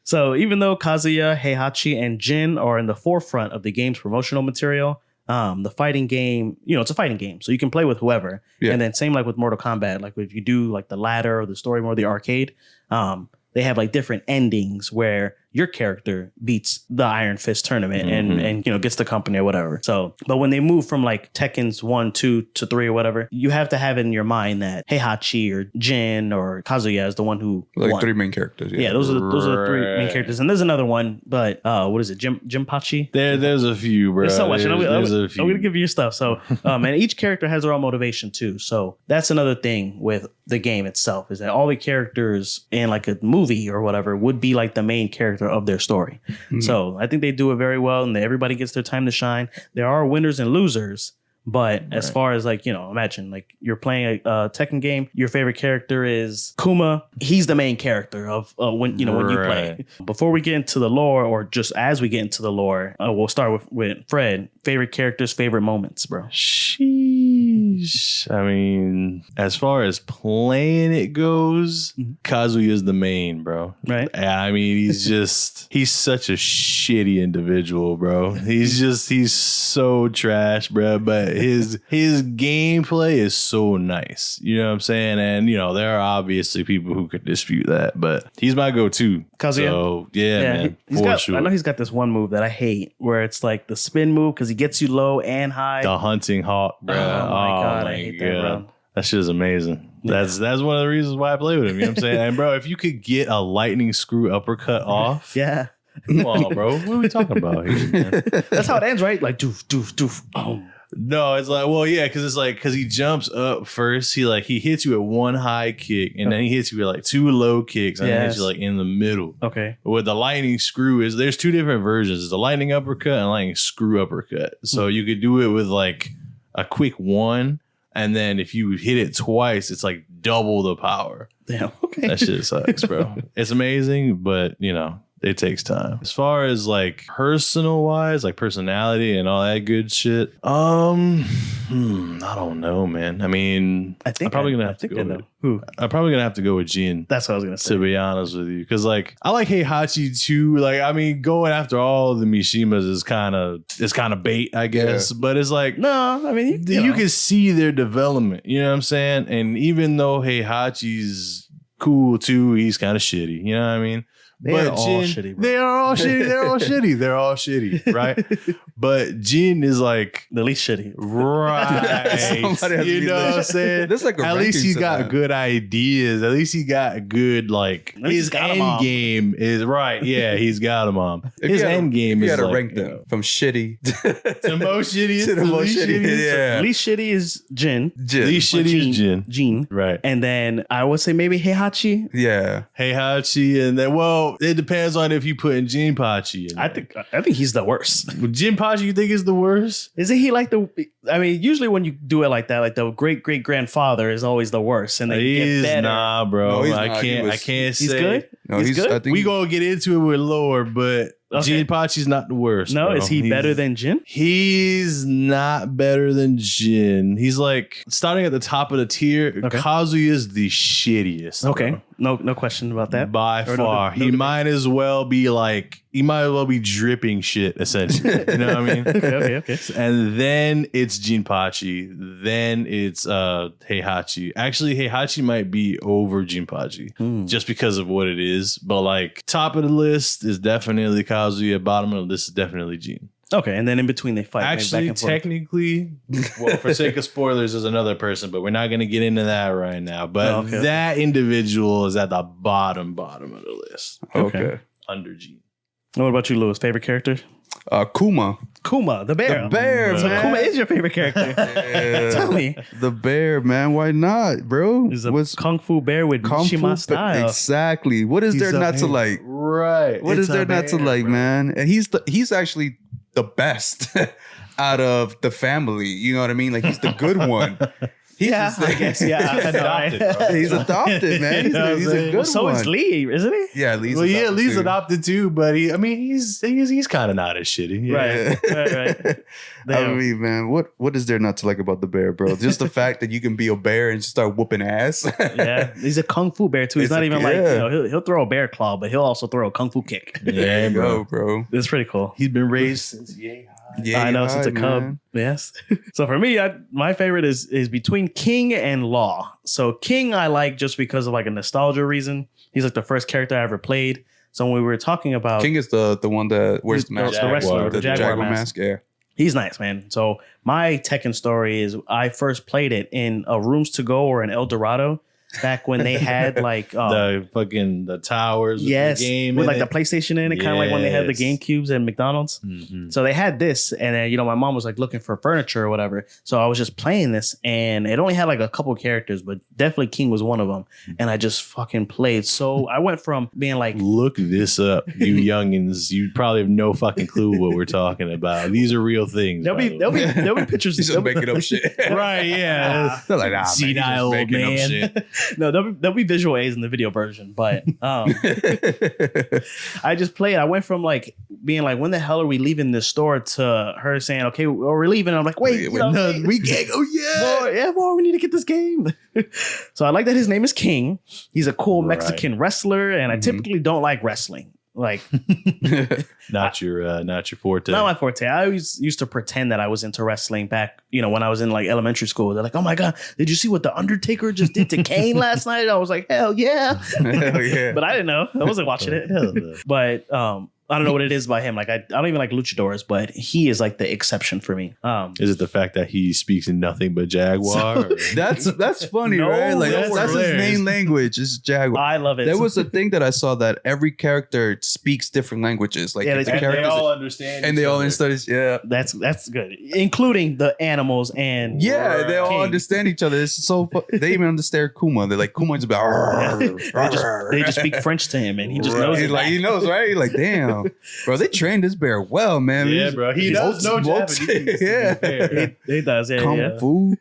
So even though Kazuya, Heihachi, and Jin are in the forefront of the game's promotional material, the fighting game, it's a fighting game, so you can play with whoever. And then same like with Mortal Kombat, like if you do like the ladder or the story mode, the arcade, they have like different endings where your character beats the Iron Fist tournament and gets the company or whatever. So, but when they move from like Tekken's 1, 2 to 3 or whatever, you have to have in your mind that Heihachi or Jin or Kazuya is the one who won. 3 main characters. Yeah, those are the 3 main characters. And there's another one, but what is it? Jinpachi? There's a few, bro. There's so much. There's a few. I'm gonna give you your stuff. So, and each character has their own motivation too. So that's another thing with the game itself, is that all the characters in like a movie or whatever would be like the main character of their story. So I think they do it very well, and everybody gets their time to shine. There are winners and losers, But as far as like, imagine like you're playing a Tekken game, your favorite character is Kuma. He's the main character of when you play. Before we get into the lore, or just as we get into the lore, we'll start with Fred. Favorite characters, favorite moments, bro. Sheesh. I mean, as far as playing it goes, Kazuya is the main, bro. Right. I mean, he's such a shitty individual, bro. He's so trash, bro. But his gameplay is so nice. You know what I'm saying? And, there are obviously people who could dispute that, but he's my go-to. Kazuya? So, man, sure. I know he's got this one move that I hate where it's like the spin move because he gets you low and high. The hunting hawk, bro. Oh my God, I hate that, bro. That shit is amazing. That's one of the reasons why I play with him. You know what I'm saying? And, bro, if you could get a lightning screw uppercut off. Yeah. Come on, bro. What are we talking about here, man? That's how it ends, right? Like doof, doof, doof. Oh. No, it's like, well, yeah, because he jumps up first. He hits you at one high kick, and then he hits you with like two low kicks, and then hits you like in the middle. Okay. But with the lightning screw there's two different versions. There's a lightning uppercut and a lightning screw uppercut. So you could do it with like a quick one, and then if you hit it twice, it's like double the power. Damn. Okay. That shit sucks, bro. It's amazing, but it takes time. As far as like personal wise, like personality and all that good shit. I don't know, man. I mean, I'm probably gonna have to go. I'm probably gonna have to go with Jin. That's what I was gonna say. To be honest with you, because like I like Heihachi too. Like I mean, going after all the Mishimas is kind of bait, I guess. Yeah. But it's like no, I mean you can see their development. You know what I'm saying? And even though Heihachi's cool too, he's kind of shitty. You know what I mean? They're all shitty. Bro. They are all shitty. They're all shitty. They're all shitty, right? But Jin is like the least shitty, right? You know what I'm saying? Like at least he got good ideas. At least he got good like his end game is right. Yeah, he's got a mom. His end game is like rank them from shitty to most shitty to the most shitty. Yeah, least shitty is Jin. Least shitty is Jin. Jin, right? And then I would say maybe Heihachi. Yeah, Heihachi, and then it depends on if you put in Jinpachi in there. I think he's the worst. Jinpachi, you think is the worst? Isn't he like usually when you do it like that, like the great-great-grandfather is always the worst, and they get better. Nah, bro. No, I can't say. He's good? No, he's good? I think we gonna get into it with lore, but Jinpachi's not the worst. No, bro. Is he better than Jin? He's not better than Jin. He's like starting at the top of the tier. Okay. Kazuya is the shittiest. Okay. Bro. No question about that. By far. He might as well be dripping shit, essentially. You know what I mean? Okay. And then it's Jinpachi. Then it's Heihachi. Actually, Heihachi might be over Jinpachi just because of what it is. But like top of the list is definitely Kazuya. Bottom of the list is definitely Jin. Okay, and then in between they fight. Actually, technically, well, for sake of spoilers, there's another person, but we're not going to get into that right now. But that individual is at the bottom of the list. Okay. Under Jin. What about you, Lewis? Favorite character? Kuma, the bear. The bear, So man. Kuma is your favorite character. Tell me. The bear, man. Why not, bro? He's a kung fu bear with Mishima style. Exactly. What is there not to like? Right. What is there not to like, man? And he's actually the best out of the family. You know what I mean? Like he's the good one. I guess. Yeah, he's adopted, bro. He's adopted, man. He's a good one. So is Lee, isn't he? Yeah, Lee's adopted too, but he's kind of not as shitty. Yeah. Right. I mean, man, what is there not to like about the bear, bro? Just the fact that you can be a bear and just start whooping ass. Yeah, he's a kung fu bear too. He's not even like he'll throw a bear claw, but he'll also throw a kung fu kick. Yeah, bro. It's pretty cool. He's been raised since I know, since a cub. Man. Yes. So for me, my favorite is between King and Law. So King I like just because of like a nostalgia reason. He's like the first character I ever played. So when we were talking about King is the one that wears the mask, the wrestler, the Jaguar mask. Yeah. He's nice, man. So my Tekken story is I first played it in a Rooms to Go or an El Dorado. back when they had like the towers. Yes, with the game with like in the it. PlayStation in it, kind of like when they had the GameCubes and McDonald's. Mm-hmm. So they had this, and then my mom was like looking for furniture or whatever. So I was just playing this, and it only had like a couple characters, but definitely King was one of them. And I just fucking played. So I went from being like, look this up, you youngins. You probably have no fucking clue what we're talking about. These are real things. there'll be pictures. He's just making up shit. Right? Yeah. They're like, nah, senile man, old he's just making up man. shit. No, there'll be visual aids in the video version, but I just played. I went from like being like, when the hell are we leaving this store, to her saying, okay, well, we're leaving. I'm like, wait, we can't go yet. More, we need to get this game. So I like that his name is King. He's a cool Mexican wrestler, and I typically don't like wrestling. Like, not your forte. Not my forte. I always used to pretend that I was into wrestling back, when I was in like elementary school. They're like, oh my God, did you see what The Undertaker just did to Kane last night? I was like, hell yeah. Hell yeah. But I didn't know. I wasn't watching it. But I don't know what it is by him. Like, I don't even like luchadors, but he is like the exception for me. Is it the fact that he speaks in nothing but Jaguar? That's funny, No, right? Like that's that's his hilarious. main language is Jaguar. I love it. There was a thing that I saw that every character speaks different languages. Like Yeah, if the they characters understand. and they all understand. Yeah, That's good, including the animals and yeah, they all King. understand each other. It's so they even understand Kuma. They're like Kuma's about. They just speak French to him, and he just knows He's it. like he knows, right? He's like, damn, bro, they trained this bear well, man. Yeah, He's- bro. He he's knows no multi- Japanese. Yeah. He does, yeah, Kung yeah. Fu,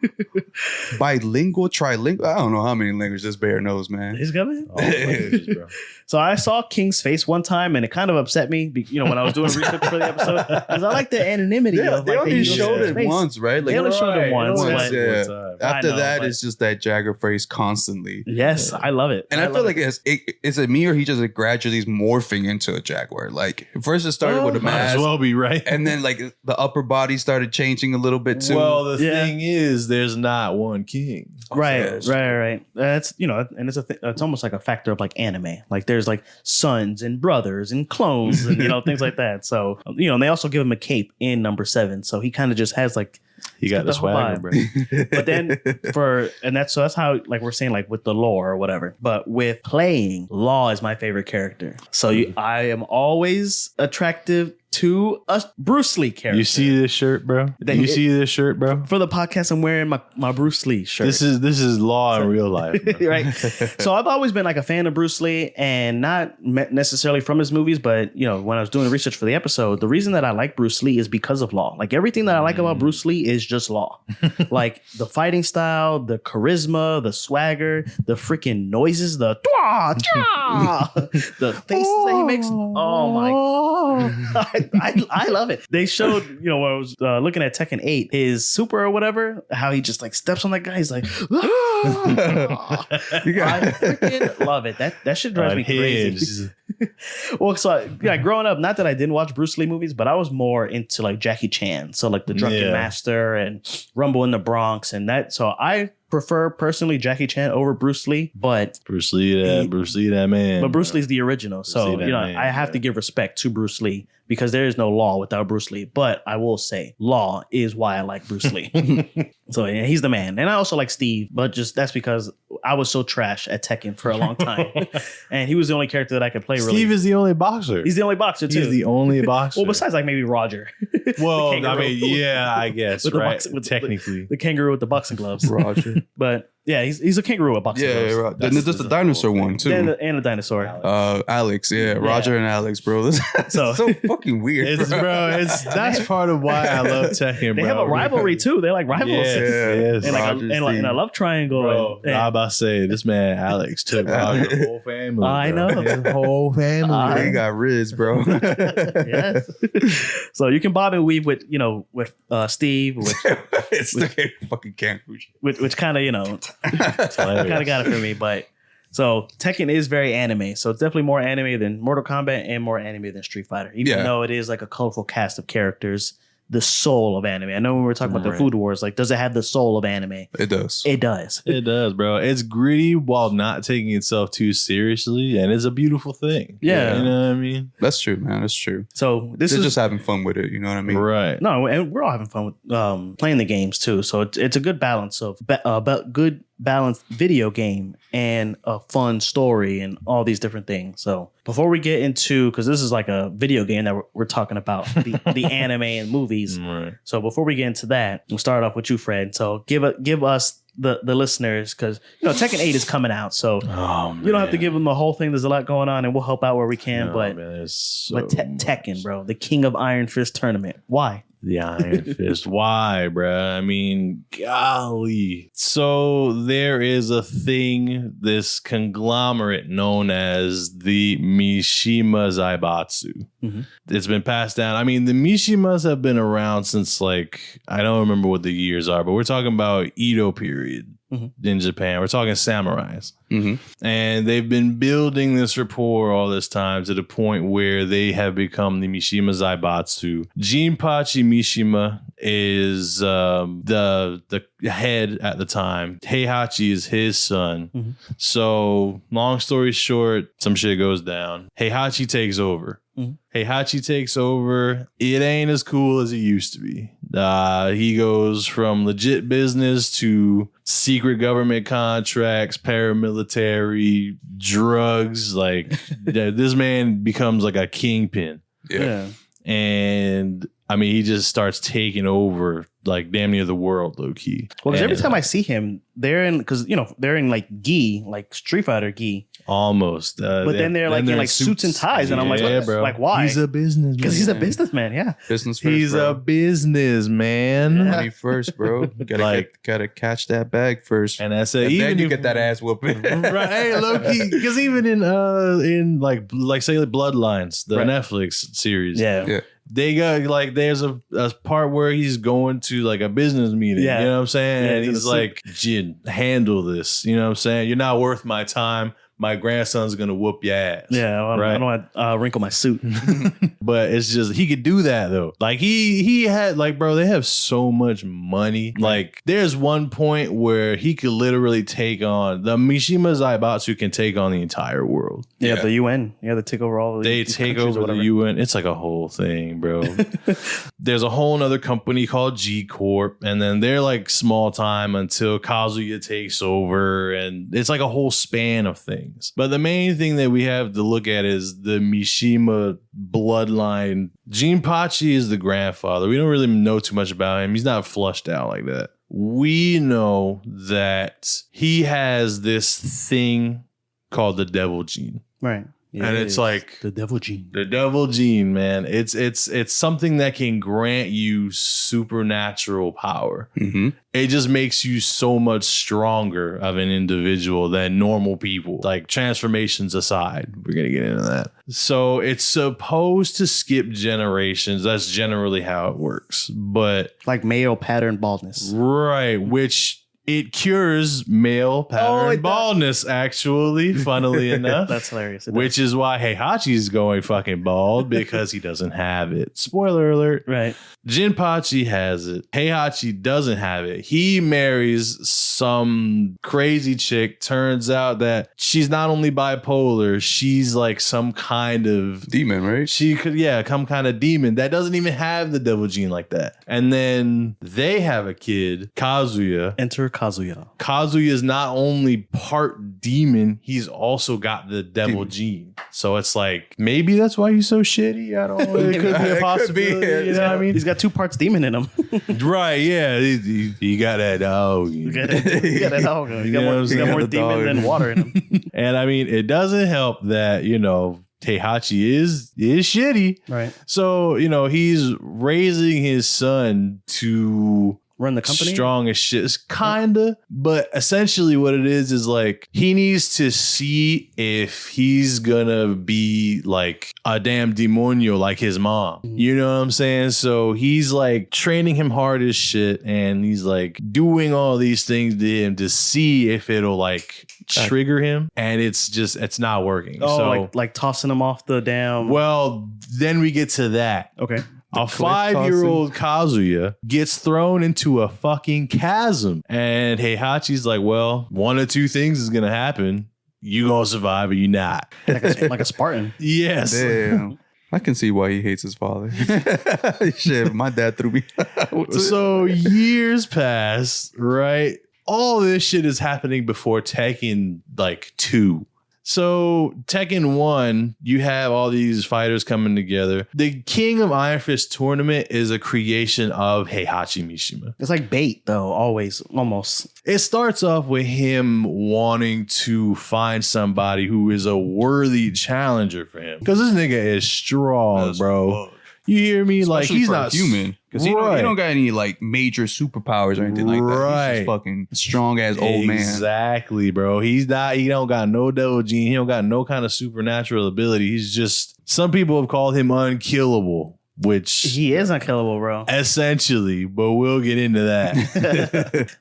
bilingual, trilingual. I don't know how many languages this bear knows, man. He's coming. All languages, bro. So I saw King's face one time, and it kind of upset me. When I was doing research for the episode, because I like the anonymity Yeah, of they like only the showed Eagles' it face. once, right? Like They only showed it Right, once, only but- one yeah. time. After know, that, but- it's just that Jagger phrase constantly. Yes, I love it. And I feel love like is it me or he just like gradually is morphing into a jaguar? Like first it started with a Might as mask, well be right. and then like the upper body started changing a little bit too. Well, the Yeah. thing is, there's not one king. Right. That's and it's almost like a factor of like anime. Like there's like sons and brothers and clones and things like that. So and they also give him a cape in number 7. So he kind of just has like He got the the whole swagger, vibe. bro. But then that's how like we're saying like with the lore or whatever. But with playing, Law is my favorite character. So I am always attractive to a Bruce Lee character. You see this shirt, bro? You see this shirt, bro? For the podcast, I'm wearing my Bruce Lee shirt. This is Law in real life, bro. Right. So I've always been like a fan of Bruce Lee, and not necessarily from his movies, but when I was doing research for the episode, the reason that I like Bruce Lee is because of Law. Like everything that I like about Bruce Lee is just Law. Like the fighting style, the charisma, the swagger, the freaking noises, the twa, twa, the faces that he makes. Oh my! I love it. They showed when I was looking at Tekken 8, his super or whatever, how he just like steps on that guy. He's like, I freaking love it. That shit drives me crazy. Well, so growing up, not that I didn't watch Bruce Lee movies, but I was more into like Jackie Chan. So like the Drunken Master and Rumble in the Bronx and that. So I prefer personally Jackie Chan over Bruce Lee, but Bruce Lee, that man. But Bruce Lee's the original. So, Lee, that man, I have to give respect to Bruce Lee because there is no Law without Bruce Lee. But I will say Law is why I like Bruce Lee. So yeah, he's the man. And I also like Steve, but just that's because I was so trash at Tekken for a long time. And he was the only character that I could play really. Steve is the only boxer. He's the only boxer too. He's the only boxer. Well, besides like maybe Roger. Well, The kangaroo. I mean, yeah, I guess, With the right? box- with the- Technically. The kangaroo with the boxing gloves. Roger. But yeah, he's a kangaroo with boxing gloves. Yeah, right. Then there's the dinosaur one too. And a dinosaur. Alex, Roger and Alex, bro. That's So- so fucking weird, bro. That's part of why I love Tekken, They bro. have a rivalry too. They're like rivals. Yes. And like Roger, and a love triangle. Bro, and, I about to say this man Alex took Roger's whole family. I bro. know. His whole family. He got Riz, bro. yes. So you can bob and weave with Steve, It's the fucking kangaroo. which kind of It's hilarious. kind of got it for me. But so Tekken is very anime, so it's definitely more anime than Mortal Kombat and more anime than Street Fighter, even though it is like a colorful cast of characters. The soul of anime. I know when we were talking about the Food Wars, like, does it have the soul of anime? It does. It does. It does, bro. It's gritty while not taking itself too seriously, and it's a beautiful thing. Yeah. You know what I mean? That's true, man. That's true. So this They're is just having fun with it. You know what I mean? Right. no, and we're all having fun with playing the games too. So it's a good balance of good balanced video game and a fun story and all these different things. So before we get into, because this is like a video game that we're talking about, the anime and movies. Right. So before we get into that, we'll start off with you, Fred. So give us the listeners, because Tekken 8 is coming out, so you don't have to give them the whole thing. There's a lot going on, and we'll help out where we can. But Tekken, bro, the King of Iron Fist tournament. Why? The Iron Fist. Why, bruh? I mean, golly. So there is a thing, this conglomerate known as the Mishima Zaibatsu. Mm-hmm. It's been passed down. I mean, the Mishimas have been around since, like, I don't remember what the years are, but we're talking about Edo period. Mm-hmm. In Japan. We're talking samurais. Mm-hmm. And they've been building this rapport all this time to the point where they have become the Mishima Zaibatsu. Jinpachi Mishima is the head at the time. Heihachi is his son. Mm-hmm. So long story short, some shit goes down. Heihachi takes over. Mm-hmm. Heihachi takes over. It ain't as cool as it used to be. He goes from legit business to secret government contracts, paramilitary, drugs. Like this man becomes like a kingpin. Yeah. And I mean, he just starts taking over like damn near the world, low key. Well, because every time I see him, they're in like gi, like Street Fighter gi. Almost. But then they're like in like suits and ties. And I'm like, bro. Like, why? He's a businessman. Because he's a businessman, yeah. Business first, He's a businessman. Money first, bro. Gotta catch that bag first. And that's it. And then you get that ass whooping. Right. Hey, low key. Because even in like say Bloodlines, the Netflix series. Yeah. They got like there's a part where he's going to like a business meeting. Yeah. You know what I'm saying? And he's like, Jin, handle this. You know what I'm saying? You're not worth my time. My grandson's gonna whoop your ass. Yeah, I don't want to wrinkle my suit. But it's just he could do that though. Like he had like, bro, they have so much money. Like there's one point where he could literally take on the Mishima Zaibatsu can take on the entire world. Yeah, the UN. Yeah, they take over all of They take over the UN. It's like a whole thing, bro. There's a whole nother company called G Corp, and then they're like small time until Kazuya takes over, and it's like a whole span of things. But the main thing that we have to look at is the Mishima bloodline. Jinpachi is the grandfather. We don't really know too much about him. He's not flushed out like that. We know that he has this thing called the devil gene. Right. Yeah, and it's like the devil gene. The devil gene, man. It's something that can grant you supernatural power. Mm-hmm. It just makes you so much stronger of an individual than normal people. Like transformations aside, we're gonna get into that. So it's supposed to skip generations. That's generally how it works. But like male pattern baldness, right? Which it cures male pattern baldness, actually, funnily enough. That's hilarious. Which is why Heihachi's going fucking bald, because he doesn't have it. Spoiler alert. Right. Jinpachi has it. Heihachi doesn't have it. He marries some crazy chick. Turns out that she's not only bipolar, she's like some kind of demon, right? She could, some kind of demon that doesn't even have the devil gene like that. And then they have a kid, Kazuya. Enter Kazuya. Kazuya is not only part demon, he's also got the devil gene. So it's like, maybe that's why he's so shitty. I don't know. It could be a possibility. You know what I mean? He's got 2 parts demon in him. Right, yeah. He got that dog. You got that dog. He got more demon than water in him. And I mean, it doesn't help that, Heihachi is shitty. Right. So, he's raising his son to run the company, strong as shit. It's kinda, but essentially what it is like he needs to see if he's gonna be like a damn demonio like his mom. You know what I'm saying? So he's like training him hard as shit, and he's like doing all these things to him to see if it'll like trigger him, and it's not working. Oh, so like tossing him off the damn. Well, then we get to that. Okay. A 5-year-old Kazuya gets thrown into a fucking chasm. And Heihachi's like, well, one of 2 things is going to happen. You going to survive or you not. Like a Spartan. Yes. Damn. I can see why he hates his father. Shit, my dad threw me. So years pass, right? all this shit is happening before Tekken like 2. So Tekken 1, you have all these fighters coming together. The King of Iron Fist tournament is a creation of Heihachi Mishima. It's like bait, though, always, almost. It starts off with him wanting to find somebody who is a worthy challenger for him. Because this nigga is strong, bro. You hear me? Especially like, he's not human. Because he don't got any like major superpowers or anything like that. He's just fucking strong ass old man. Exactly, bro. He don't got no devil gene. He don't got no kind of supernatural ability. He's just, some people have called him unkillable, which he is unkillable, bro. Essentially, but we'll get into that.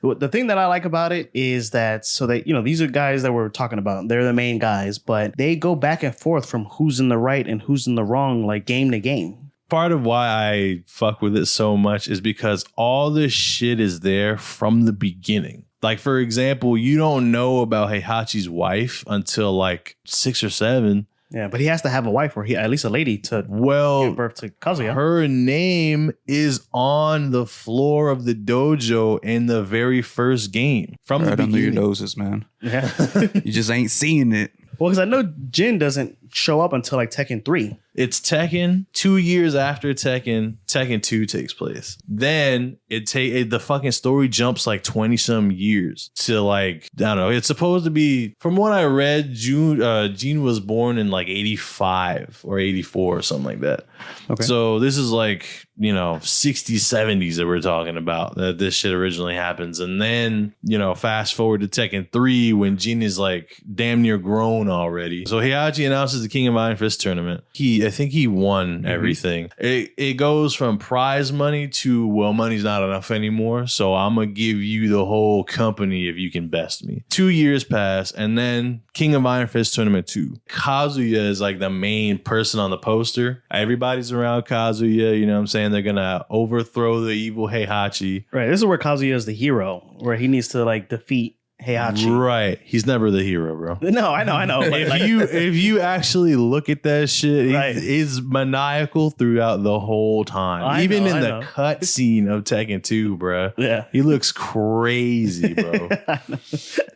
The thing that I like about it is that, so that, these are guys that we're talking about. They're the main guys, but they go back and forth from who's in the right and who's in the wrong, like game to game. Part of why I fuck with it so much is because all this shit is there from the beginning. Like, for example, you don't know about Heihachi's wife until like 6 or 7. Yeah, but he has to have a wife or at least a lady to give birth to Kazuya. Her name is on the floor of the dojo in the very first game. From the beginning. Under your noses, man. Yeah. You just ain't seeing it. Well, because I know Jin doesn't show up until like Tekken 3. It's Tekken. 2 years after Tekken 2 takes place. Then the fucking story jumps like 20 some years to like, I don't know. It's supposed to be, from what I read, Jin was born in like 85 or 84 or something like that. Okay. So this is like, 60s, 70s that we're talking about, that this shit originally happens. And then, fast forward to Tekken 3 when Jin is like damn near grown already. So Heihachi announces the King of Iron Fist tournament. I think he won everything. It goes from prize money to, well, money's not enough anymore, so I'm gonna give you the whole company if you can best me. 2 years pass, and then King of Iron Fist tournament 2. Kazuya is like the main person on the poster. Everybody's around Kazuya, you know what I'm saying? They're gonna overthrow the evil Heihachi. Right, this is where Kazuya is the hero, where he needs to like defeat Heihachi. Right. He's never the hero, bro. No, I know. If you actually look at that shit, right. He's maniacal throughout the whole time. Even in the cut scene of Tekken 2, bro. Yeah. He looks crazy, bro.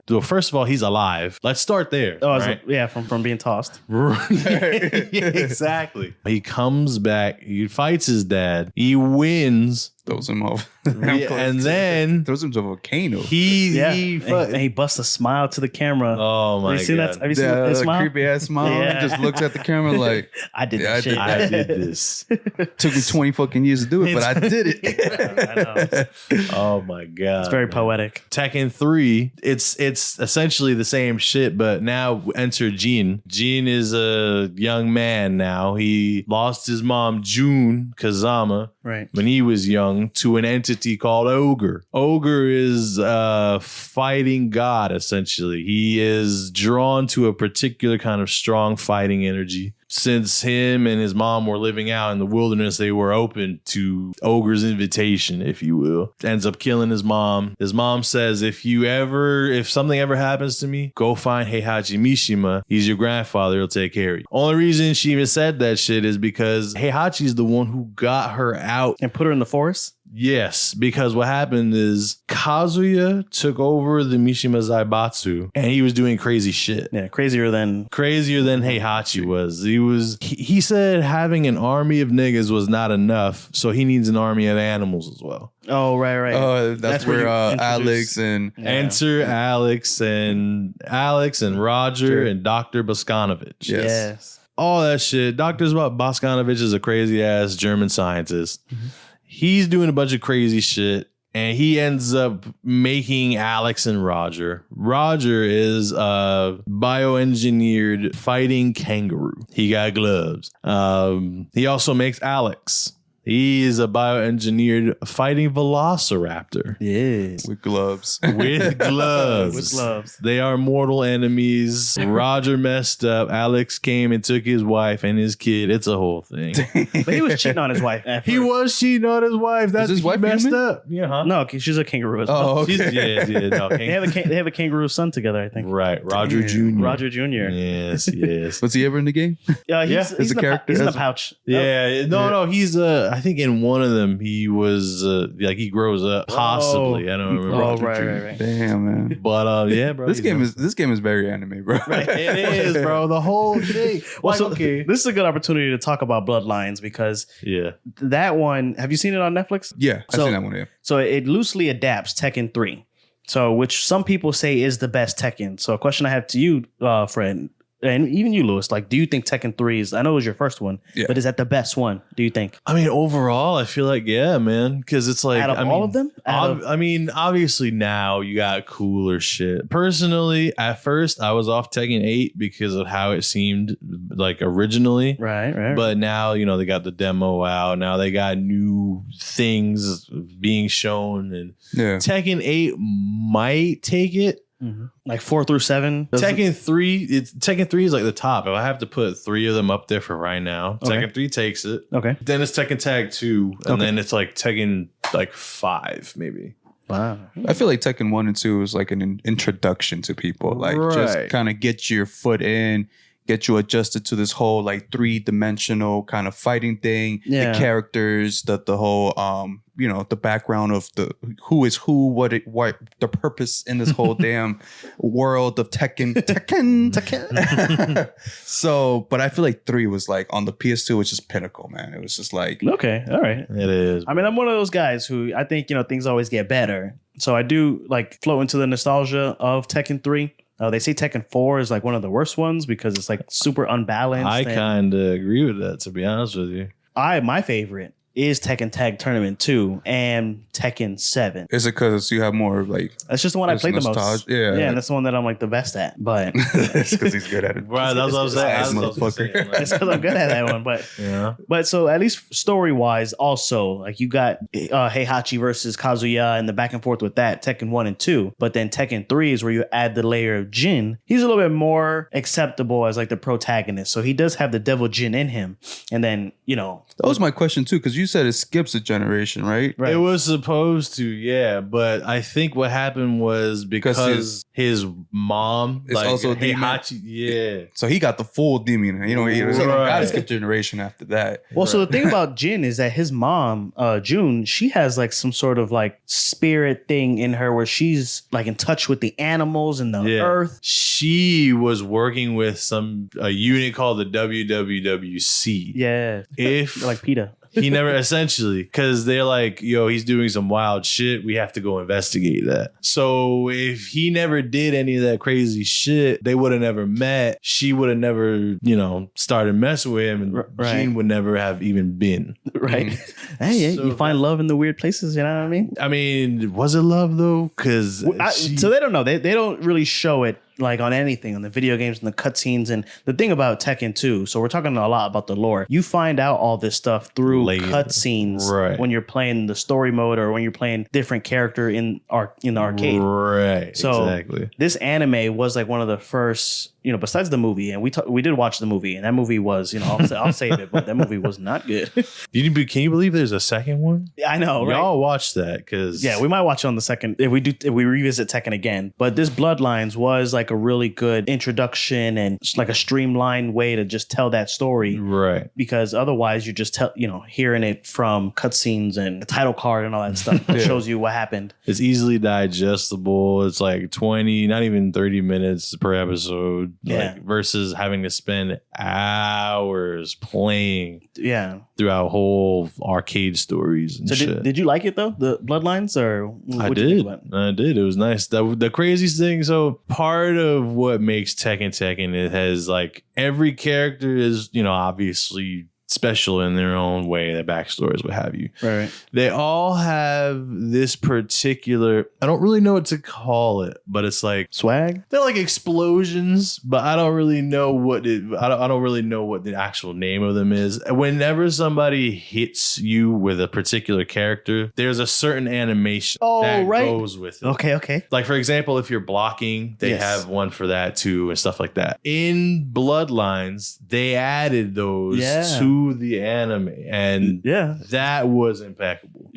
So first of all, he's alive. Let's start there. Oh, right? From being tossed. Yeah, exactly. He comes back. He fights his dad. He wins. Throws him off. And then throws him to a volcano. He busts a smile to the camera. Oh my God. Have you seen that smile? Creepy ass smile. Yeah. He just looks at the camera like, I did that shit. I did this. Took me 20 fucking years to do it, but I did it. I know. Oh my God. It's very poetic. Tekken 3, it's essentially the same shit, but now enter Jin. Jin is a young man now. He lost his mom, June Kazama, when he was young, to an entity called Ogre. Ogre is a fighting god, essentially. He is drawn to a particular kind of strong fighting energy. Since him and his mom were living out in the wilderness, they were open to Ogre's invitation, if you will. Ends up killing his mom. His mom says, if something ever happens to me, go find Heihachi Mishima. He's your grandfather. He'll take care of you. Only reason she even said that shit is because Heihachi's the one who got her out. And put her in the forest? Yes, because what happened is Kazuya took over the Mishima Zaibatsu and he was doing crazy shit. Yeah, crazier than Heihachi was. He said having an army of niggas was not enough, so he needs an army of animals as well. Oh, right. That's where Alex and enter Alex and Roger and Dr. Boskanovich. Yes. All that shit. Dr. Boskanovich is a crazy ass German scientist. Mm-hmm. He's doing a bunch of crazy shit, and he ends up making Alex and Roger. Roger is a bioengineered fighting kangaroo. He got gloves. He also makes Alex. He is a bioengineered fighting velociraptor. Yes. With gloves. With gloves. With gloves. They are mortal enemies. Roger messed up. Alex came and took his wife and his kid. It's a whole thing. But he was cheating on his wife. He was cheating on his wife. That's his wife messed human? up. Yeah, huh? No, she's a kangaroo as well. Oh, okay. No, they have a kangaroo son together, I think. Right. Roger Jr. Roger Jr. Yes. Was he ever in the game? He's a character. He's in a pouch. Yeah. No. He's I think in one of them he was like he grows up possibly. I don't remember. Oh, right. Damn, man. But yeah, bro. This game is very anime, bro. Right. It is, bro. The whole thing. Well, so this is a good opportunity to talk about Bloodlines because that one. Have you seen it on Netflix? Yeah, I've seen that one. Yeah. So it loosely adapts Tekken 3. So which some people say is the best Tekken. So a question I have to you, Fred. And even you, Lewis, like, do you think Tekken 3 is, I know it was your first one, but is that the best one, do you think? I mean, overall, I feel like, yeah, man. Because it's like, all of them? I mean, obviously now you got cooler shit. Personally, at first, I was off Tekken 8 because of how it seemed like originally. Right. But now, you know, they got the demo out. Now they got new things being shown. And Tekken 8 might take it. Mm-hmm. Like 4 through 7. Tekken 3 is like the top. If I have to put 3 of them up there for right now, Tekken 3 takes it. Okay. Then it's Tekken Tag 2, and then it's like Tekken like 5 maybe. Wow. I feel like Tekken 1 and 2 is like an introduction to people, like just kind of get your foot in, get you adjusted to this whole like 3-dimensional kind of fighting thing, the characters, the whole you know, the background of the who is who, what the purpose in this whole damn world of Tekken. So, but I feel like 3 was like on the PS2, which is pinnacle, man. It was just like, okay, all right, it is. I mean, I'm one of those guys who I think, you know, things always get better. So I do like float into the nostalgia of Tekken 3. They say Tekken 4 is like one of the worst ones because it's like super unbalanced. I kind of agree with that, to be honest with you. My favorite is Tekken Tag Tournament 2 and Tekken 7. Is it because you have more like... That's just the one I played the most. Yeah, and that's the one that I'm like the best at. But it's because he's good at it. Right, that's what I was saying. It's because I'm good at that one. But but so at least story wise, also like you got Heihachi versus Kazuya and the back and forth with that Tekken 1 and 2. But then Tekken 3 is where you add the layer of Jin. He's a little bit more acceptable as like the protagonist. So he does have the devil Jin in him. And then, you know, that was my question too, because you said it skips a generation, right? It was supposed to, yeah, but I think what happened was because his mom is like, also Heihachi, so he got the full demon. You know, he got to skip generation after that. Well, so the thing about Jin is that his mom, June, she has like some sort of like spirit thing in her where she's like in touch with the animals and the earth. She was working with a unit called the WWWC. Yeah, if like PETA. He never, essentially, because they're like, yo, he's doing some wild shit. We have to go investigate that. So if he never did any of that crazy shit, they would have never met. She would have never, you know, started messing with him, and Gene would never have even been. Right. Hey, so you find love in the weird places, you know what I mean? I mean, was it love though? Because so they don't know. They don't really show it like on anything, on the video games and the cutscenes. And the thing about Tekken 2, so we're talking a lot about the lore. You find out all this stuff through cutscenes when you're playing the story mode or when you're playing different character in the arcade. Right. So exactly. This anime was like one of the first, you know, besides the movie, and we did watch the movie, and that movie was, you know, I'll save it, but that movie was not good. Can you believe there's a second one? I know, right? Y'all watch that because we might watch it on the second if we revisit Tekken again. But this Bloodlines was like a really good introduction and like a streamlined way to just tell that story, right? Because otherwise you're just hearing it from cutscenes and the title card and all that stuff that shows you what happened. It's easily digestible. It's like 20, not even 30 minutes per episode. Like, versus having to spend hours playing throughout whole arcade stories and shit. Did you like it though, the Bloodlines, or I did. It was nice. The craziest thing, so part of what makes Tekken, it has like every character is, you know, obviously special in their own way, their backstories, what have you. Right. They all have this particular, I don't really know what to call it, but it's like swag. They're like explosions, but I don't really know what I don't really know what the actual name of them is. Whenever somebody hits you with a particular character, there's a certain animation that goes with it. Okay. Like for example, if you're blocking, they have one for that too and stuff like that. In Bloodlines, they added those to the anime, and that was impeccable.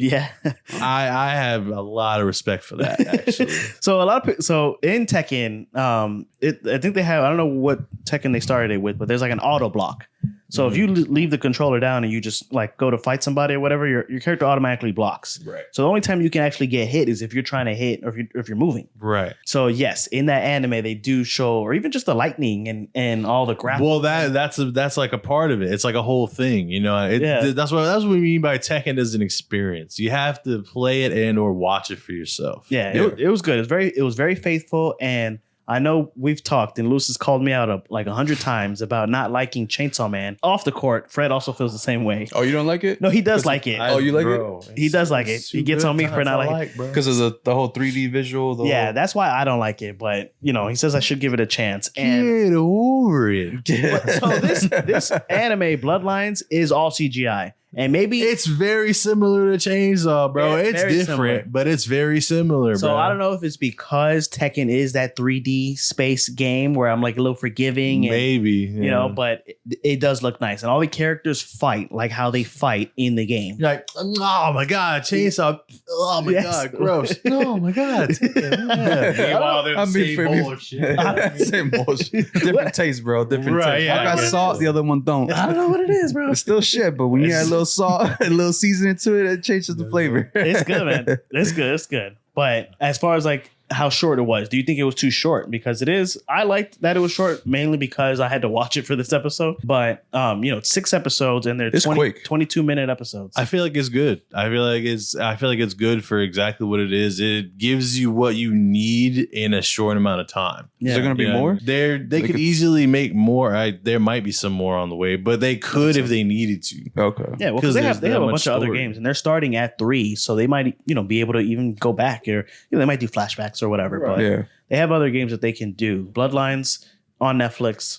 I have a lot of respect for that, actually. So in Tekken, I think they have, I don't know what Tekken they started it with, but there's like an auto block. So if you leave the controller down and you just like go to fight somebody or whatever, your character automatically blocks. Right. So the only time you can actually get hit is if you're trying to hit or if you're moving. Right. So yes, in that anime they do show, or even just the lightning and all the graphics. Well, that's like a part of it. It's like a whole thing, you know. That's what we mean by Tekken as an experience. You have to play it and or watch it for yourself. Yeah, it was good. It was very faithful, and I know we've talked, and Luce has called me out like 100 times about not liking Chainsaw Man. Off the court, Fred also feels the same way. Oh, you don't like it? No, he does like it. Oh, you like it? He does like it. He gets on me for not liking it. Because of the whole 3D visual? That's why I don't like it. But, you know, he says I should give it a chance. And get over it. So this anime, Bloodlines, is all CGI. And maybe it's very similar to Chainsaw, bro. It's different, similar. But it's very similar, so bro. I don't know if it's because Tekken is that 3D space game where I'm like a little forgiving. Maybe. You know, but it does look nice. And all the characters fight like how they fight in the game. You're like, oh my God, Chainsaw. Oh my God, gross. Oh my God. Meanwhile, they're same bullshit. Same bullshit. Different taste, bro. Different taste. Yeah, I got salt, the other one don't. I don't know what it is, bro. It's still shit, but when you add a little salt, a little seasoning to it, it changes the flavor. It's good, man. It's good. It's good. But as far as like how short it was, do you think it was too short? Because it is. I liked that it was short mainly because I had to watch it for this episode. But you know, it's 6 episodes and they're 22-minute episodes. I feel like it's good. I feel like it's good for exactly what it is. It gives you what you need in a short amount of time. Yeah. Is there going to be more? They could easily make more. There might be some more on the way, but they could if they needed to. Okay. Yeah, well, because they have a bunch of other games and they're starting at 3, so they might be able to even go back, or they might do flashbacks or whatever. Right. But they have other games that they can do. Bloodlines on Netflix,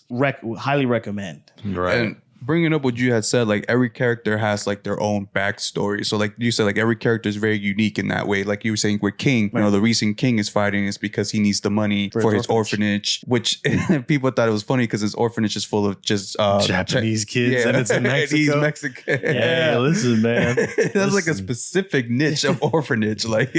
highly recommend. Right. And bringing up what you had said, like every character has like their own backstory. So like you said, like every character is very unique in that way. Like you were saying with King, you know, the reason King is fighting is because he needs the money for his orphanage, which people thought it was funny because his orphanage is full of just Japanese kids and it's in Mexico. He's Mexican. Yeah, listen, man. That's like a specific niche of orphanage. Like,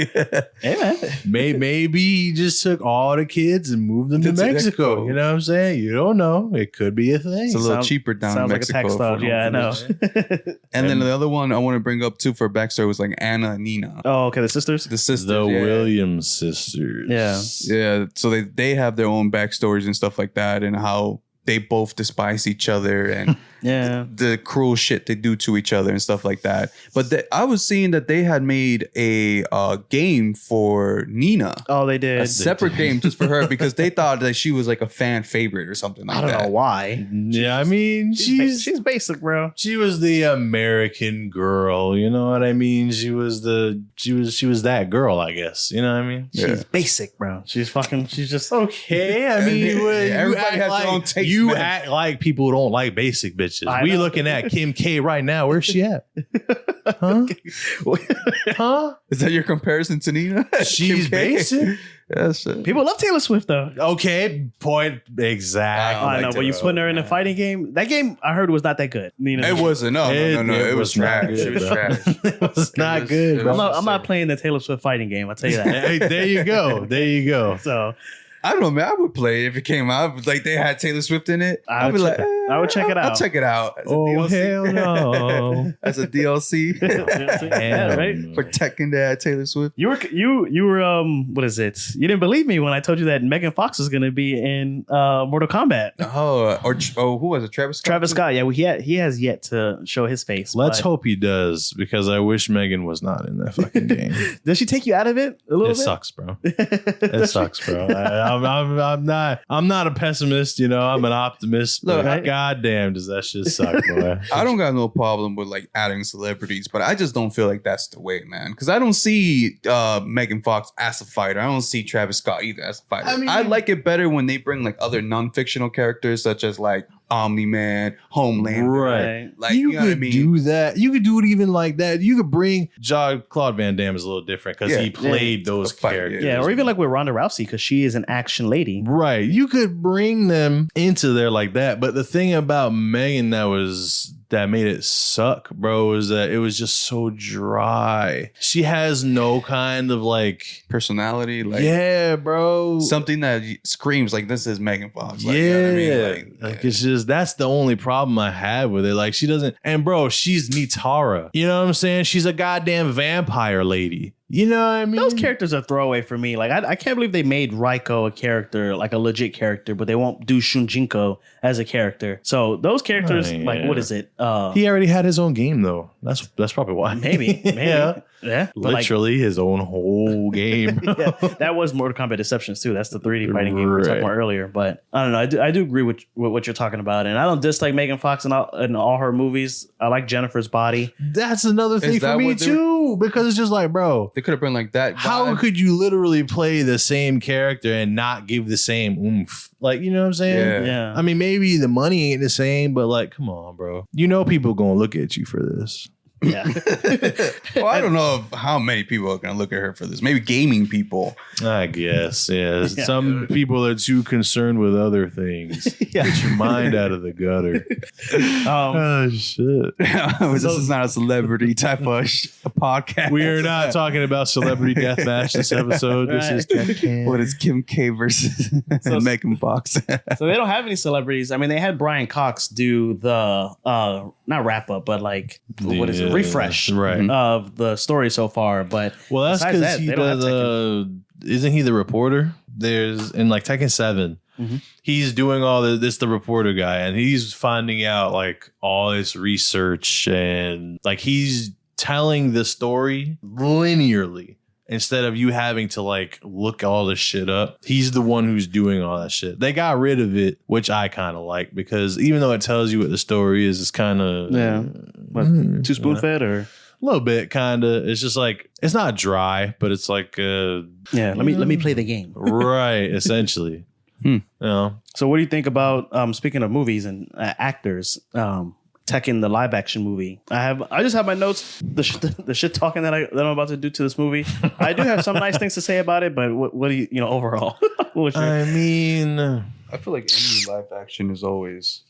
hey, man. Maybe he just took all the kids and moved them to Mexico. You know what I'm saying? You don't know. It could be a thing. It's a little cheaper down in Mexico. Yeah, I know. And then the other one I want to bring up too for backstory was like Anna and Nina. Oh, okay, the sisters. The Williams sisters. Yeah. So they have their own backstories and stuff like that, and how they both despise each other and the cruel shit they do to each other and stuff like that. But I was seeing that they had made a game for Nina. Oh, they did. A separate game just for her because they thought that she was like a fan favorite or something like that. I don't know why. Yeah, I mean, she's basic, bro. She was the American girl, you know what I mean? She was that girl, I guess. You know what I mean? She's basic, bro. She's just okay. I mean, everybody has their own taste. You act like people don't like basic bitches. We looking at Kim K right now. Where's she at? Huh? Huh? Is that your comparison to Nina? She's basic. Yes. People love Taylor Swift though. Okay, point exactly. I know, but you putting her in a fighting game. That game I heard was not that good. It wasn't. No. It was trash. It was trash. It was not good. I'm not playing the Taylor Swift fighting game. I'll tell you that. Hey, there you go. So. I don't know, man. I would play it if it came out. Like they had Taylor Swift in it. I would check it out. I'll check it out. As a DLC. Hell no! As a DLC, right? For Tekken, they had Taylor Swift. You were what is it? You didn't believe me when I told you that Megan Fox was going to be in Mortal Kombat. Who was it? Travis Scott. Travis Scott. Yeah, he has yet to show his face. Let's hope he does, because I wish Megan was not in that fucking game. Does she take you out of it a little bit? It sucks, bro. It sucks, bro. I'm not a pessimist, you know. I'm an optimist. Look, goddamn, does that shit suck, boy? I don't got no problem with like adding celebrities, but I just don't feel like that's the way, man. Because I don't see Megan Fox as a fighter. I don't see Travis Scott either as a fighter. I mean, I like it better when they bring like other non-fictional characters, such as like Omni-Man, Homelander. Right. Like you could do that. You could do it even like that. You could bring Claude Van Damme is a little different because he played those characters. Yeah, or even like with Ronda Rousey because she is an action lady. Right. You could bring them into there like that. But the thing about Megan that that made it suck, bro, is that it was just so dry. She has no kind of like personality, like yeah, bro, something that screams like this is Megan Fox. Like, yeah, you know what I mean? like it's just that's the only problem I have with it. Like she doesn't, and bro, she's Nitara. You know what I'm saying? She's a goddamn vampire lady. You know what I mean? Those characters are throwaway for me. Like I can't believe they made Raiko a character, like a legit character, but they won't do Shunjinko as a character. So those characters, like what is it? He already had his own game though. That's probably why. Maybe. Yeah. Literally his own whole game. Yeah, that was Mortal Kombat Deceptions too. That's the 3D fighting game we were talking about earlier. But I don't know. I do agree with what you're talking about, and I don't dislike Megan Fox in all her movies. I like Jennifer's body. That's another thing for me too, because it's just like, bro, they could have been like that. How could you literally play the same character and not give the same oomph? Like, you know what I'm saying? Yeah. I mean, maybe the money ain't the same, but like, come on, bro. You know people gonna look at you for this. Yeah. Well, I don't know how many people are going to look at her for this. Maybe gaming people. I guess. Yeah. Some people are too concerned with other things. Get your mind out of the gutter. Oh, shit. This is not a celebrity type of a podcast. We are not talking about celebrity deathmatch this episode. This is Tekken. What is Kim K versus Megan Fox? So they don't have any celebrities. I mean, they had Brian Cox do the not wrap up, but like what is it? Refresh of the story so far. But well, that's because he does. Isn't he the reporter? There's in like Tekken 7. Mm-hmm. He's doing all this, the reporter guy, and he's finding out like all this research, and like he's telling the story linearly. Instead of you having to like look all this shit up, he's the one who's doing all that shit. They got rid of it, which I kind of like, because even though it tells you what the story is, it's kind of too spoon fed or a little bit kind of. It's just like it's not dry, but it's like let me play the game. Right, essentially. You know. So what do you think about speaking of movies and actors? Tekken, the live action movie. I just have my notes, the shit talking that I'm about to do to this movie. I do have some nice things to say about it, but what do you overall? I mean, I feel like any live action is always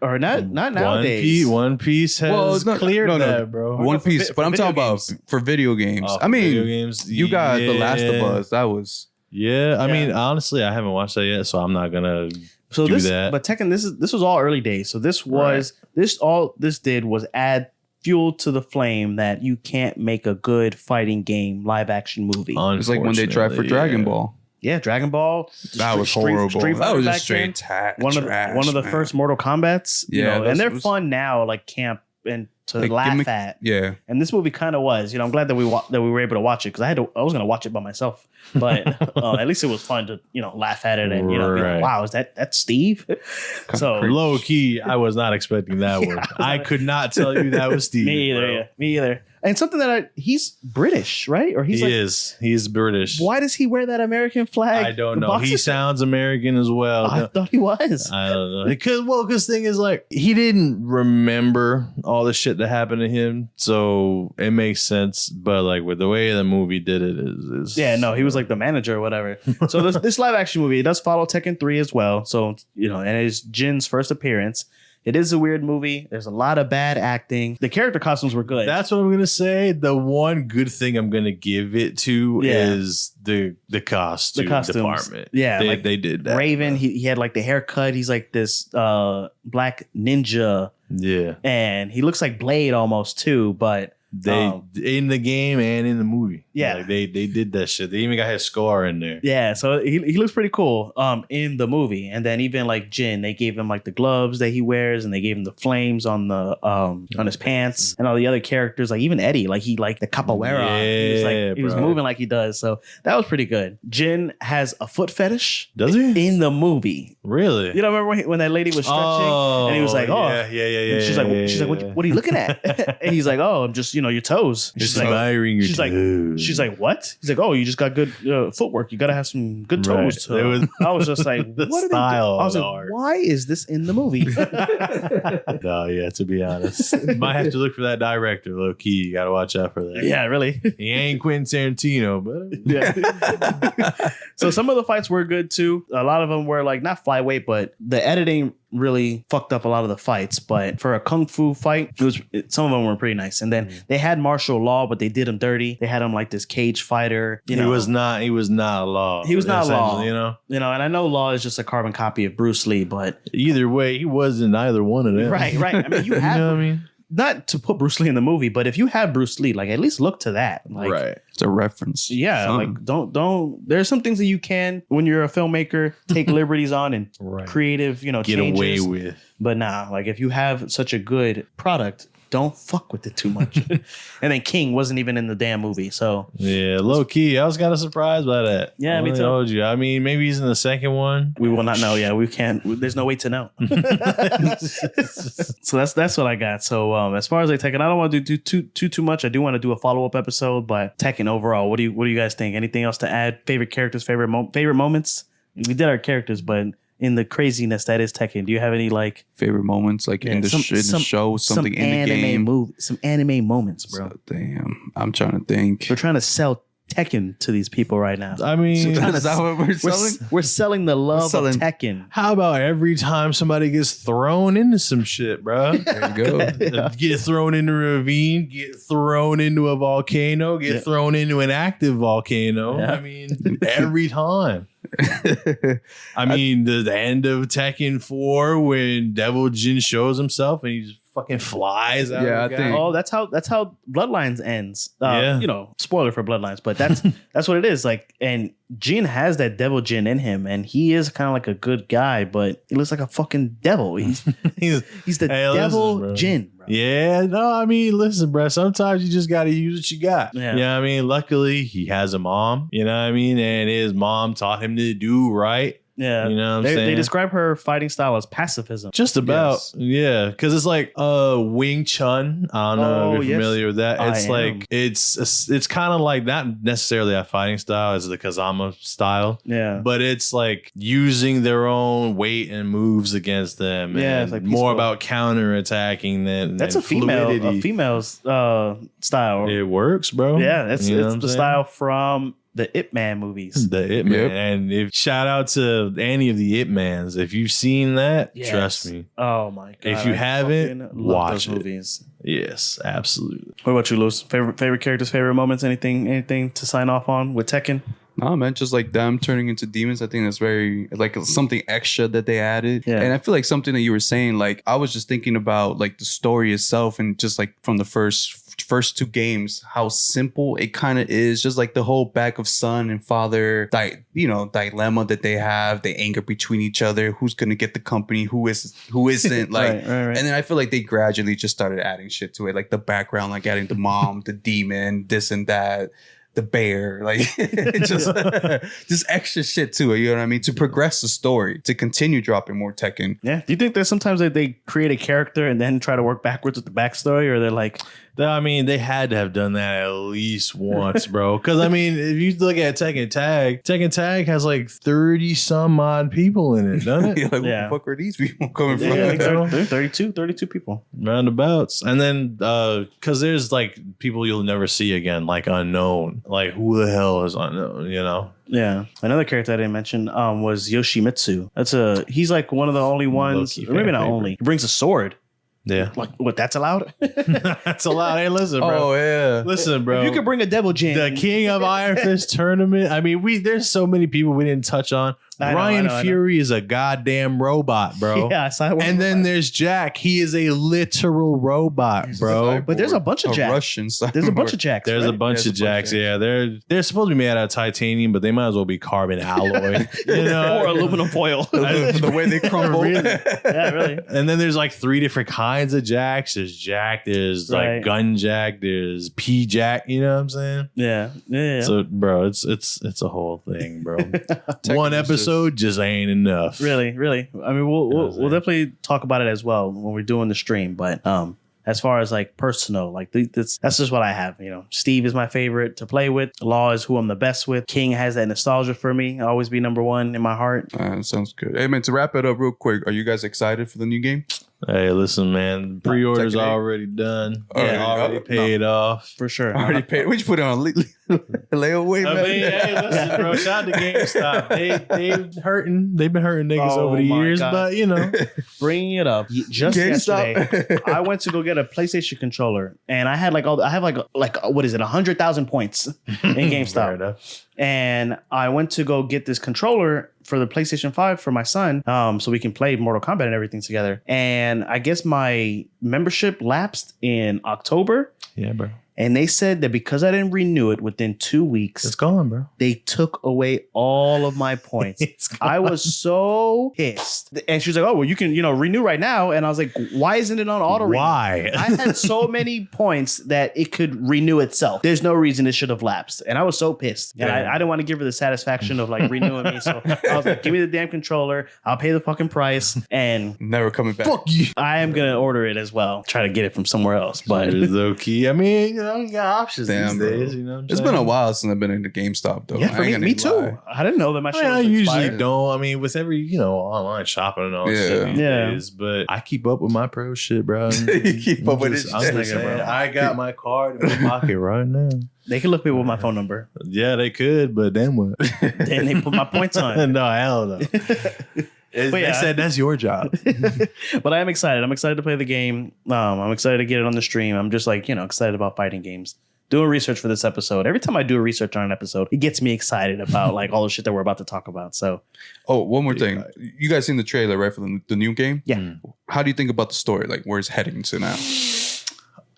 or not nowadays. One Piece has cleared that, bro. One Piece, but I'm talking about for video games. I mean, video games, you got The Last of Us. That was I mean, honestly, I haven't watched that yet, so I'm not gonna. So but Tekken, this was all early days. So this was this did was add fuel to the flame that you can't make a good fighting game live action movie. It's like when they tried for Dragon Ball. Yeah, Dragon Ball. That was horrible. That was just straight one of the first Mortal Kombats. And they're fun now, like camp and to like, laugh at. Yeah. And this movie kind of was. I'm glad that we were able to watch it, because I was gonna watch it by myself, but at least it was fun to laugh at it and be like, wow, is that's Steve? So low key, I was not expecting that one. I could not tell you that was Steve. Me either. Yeah, me either. And something that he's British, right? Or he's British. Why does he wear that American flag? I don't know. He sounds American as well. I thought he was. I don't know. Because thing is, like, he didn't remember all the shit that happened to him, so it makes sense. But like with the way the movie did it is he was like the manager or whatever. So this live action movie, it does follow Tekken 3 as well. So and it is Jin's first appearance. It is a weird movie. There's a lot of bad acting. The character costumes were good. That's what I'm gonna say. The one good thing I'm gonna give it to is the costume department. Yeah, they did that. Raven, he had like the haircut. He's like this black ninja. Yeah, and he looks like Blade almost too, but. They in the game and in the movie. Yeah. Like they did that shit. They even got his scar in there. Yeah, so he looks pretty cool in the movie. And then even like Jin, they gave him like the gloves that he wears, and they gave him the flames on the on his pants, and all the other characters, like even Eddie, like he like the capoeira. Yeah, he was moving like he does. So that was pretty good. Jin has a foot fetish. Does he? In the movie. Really? You don't remember when that lady was stretching and he was like, yeah. She's like, what are you looking at? And he's like, oh, I'm just, your toes. She's admiring your toes. She's like, what? He's like, oh, you just got good footwork. You got to have some good toes. Right. I was just like, what style? I was like, why is this in the movie? No, yeah, to be honest, might have to look for that director. Low key, you got to watch out for that. Yeah, really. He ain't Quentin Tarantino, but yeah. So some of the fights were good too. A lot of them were like not flyweight, but the editing really fucked up a lot of the fights, but for a kung fu fight, some of them were pretty nice. And then they had martial law, but they did him dirty. They had him like this cage fighter. He was not Law. He was not Law. And I know Law is just a carbon copy of Bruce Lee, but either way, he wasn't either one of them. Right. I mean, you have. You know what I mean? Not to put Bruce Lee in the movie, but if you have Bruce Lee, like at least look to that. Like, right. It's a reference. Yeah. Like don't. There's some things that you can, when you're a filmmaker, take liberties on and creative, get changes. Away with. But nah, like if you have such a good product, don't fuck with it too much. And then King wasn't even in the damn movie, so yeah, low key. I was kind of surprised by that. Yeah, me too. Told you. I mean, maybe he's in the second one. We will not know. Yeah, we can't. There's no way to know. So that's what I got. So as far as like Tekken, I don't want to do too much. I do want to do a follow up episode, but Tekken overall, what do you guys think? Anything else to add? Favorite characters, favorite moments? We did our characters, but in the craziness that is Tekken, do you have any like favorite moments, like in the show, something in the game? Some anime moments, bro. So, damn, I'm trying to think. We're trying to sell Tekken to these people right now. I mean, is that what we're selling? We're selling the love of Tekken. How about every time somebody gets thrown into some shit, bro? There you go. Get thrown into a ravine, get thrown into a volcano, get thrown into an active volcano. Yeah. I mean, every time. I mean, the end of Tekken 4 when Devil Jin shows himself and he just fucking flies out. Yeah, I think. Oh, that's how Bloodlines ends. Spoiler for Bloodlines, but that's what it is. Like, and Jin has that Devil Jin in him, and he is kind of like a good guy, but he looks like a fucking devil. He's the Devil Jin. Bro. Yeah, no, I mean, listen, bro. Sometimes you just got to use what you got. Yeah. You know what I mean? Luckily, he has a mom, you know what I mean? And his mom taught him to do right. Yeah. You know what I'm saying? They describe her fighting style as pacifism. Just about. Yes. Yeah. Because it's like Wing Chun. I don't know if you're familiar with that. It's kind of like not necessarily a fighting style. It's the Kazama style. Yeah. But it's like using their own weight and moves against them. Yeah. And it's like more about counterattacking them. That's a female's style. It works, bro. Yeah. It's the style from the Ip Man movies. The Ip Man. And shout out to any of the Ip Mans. If you've seen that, trust me. Oh my God. If you haven't, watch those movies. Yes, absolutely. What about you, Luz? Favorite characters, favorite moments, anything to sign off on with Tekken? No, man, just like them turning into demons. I think that's very like something extra that they added. Yeah. And I feel like something that you were saying, like I was just thinking about like the story itself and just like from the first two games, how simple it kind of is. Just like the whole back of son and father, dilemma that they have, the anger between each other, who's gonna get the company, who isn't. Like, right. And then I feel like they gradually just started adding shit to it, like the background, like adding the mom, the demon, this and that. The bear, like just extra shit to it, you know what I mean? To progress the story, to continue dropping more Tekken. Yeah. Do you think that sometimes they create a character and then try to work backwards with the backstory, or they're like, I mean, they had to have done that at least once, bro. Because I mean, if you look at Tekken Tag has like 30 some odd people in it, doesn't it? Like, what the fuck are these people coming from? Yeah, 32 people. Roundabouts. And then because there's like people you'll never see again, like unknown. Like who the hell is unknown, you know? Yeah. Another character I didn't mention was Yoshimitsu. He's like one of the only ones, or maybe not only. He brings a sword. Yeah. Like, what, that's allowed? That's allowed. Hey, listen, bro. Oh, yeah. Listen, bro. If you could bring a Devil Jin. The King of Iron Fist tournament. I mean, there's so many people we didn't touch on. Ryan Fury is a goddamn robot, bro. Yeah, I saw and then there's Jack. He is a literal robot, bro. But there's a bunch of Jacks. Russian there's a bunch of Jacks. There's a bunch of Jacks. Yeah, they're supposed to be made out of titanium, but they might as well be carbon alloy, or aluminum foil. The way they crumble. Really. Yeah, really. And then there's like 3 different kinds of Jacks. There's Jack. There's like Gun Jack. There's P Jack. You know what I'm saying? Yeah. So, bro, it's a whole thing, bro. One episode just ain't enough. Really. I mean, we'll definitely talk about it as well when we're doing the stream. But as far as like personal, like that's just what I have. You know, Steve is my favorite to play with. Law is who I'm the best with. King has that nostalgia for me. I'll always be number one in my heart. Sounds good. Hey man, to wrap it up real quick, are you guys excited for the new game? Hey, listen, man. Pre-order's already done. Already paid off. For sure. Already paid. We should put it on Layaway, man. I mean, hey, listen, bro. Shout out to GameStop. They've hurting. They've been hurting niggas over the years, God. but you know, bringing it up. Just yesterday, I went to go get a PlayStation controller, and I had what is it, 100,000 points in GameStop. And I went to go get this controller for the PlayStation 5 for my son, so we can play Mortal Kombat and everything together. And I guess my membership lapsed in October. Yeah, bro. And they said that because I didn't renew it within 2 weeks, it's gone, bro. They took away all of my points. I was so pissed. And she was like, oh, well, you can, renew right now. And I was like, why isn't it on auto renew? Why? I had so many points that it could renew itself. There's no reason it should have lapsed. And I was so pissed. And I didn't want to give her the satisfaction of like renewing me. So I was like, give me the damn controller. I'll pay the fucking price. And never coming back. Fuck you. I am going to order it as well. Try to get it from somewhere else. But it's low key. I mean, you got options these days. You know, it's been a while since I've been into GameStop though. Yeah, for me too. Lie. I didn't know that my shit was usually expired. don't. I mean, with every online shopping and all that shit these days, but I keep up with my pro shit, bro. You keep up with it. I'm just saying, I got my card in my pocket right now. They can look me with my phone number. Yeah, they could, but then what? Then they put my points on. No, hell no. They said that's your job. But I am excited. I'm excited to play the game. I'm excited to get it on the stream. I'm just like, excited about fighting games. Doing research for this episode. Every time I do a research on an episode, it gets me excited about like all the shit that we're about to talk about. So, one more thing. You guys seen the trailer, right, for the new game? Yeah. How do you think about the story? Like, where it's heading to now?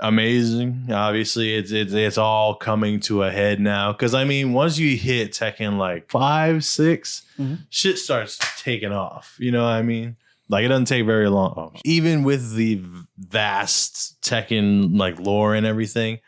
Amazing. Obviously, it's all coming to a head now. Because I mean, once you hit Tekken like 5, 6, shit starts taking off. You know what I mean? Like, it doesn't take very long. Even with the vast Tekken like lore and everything,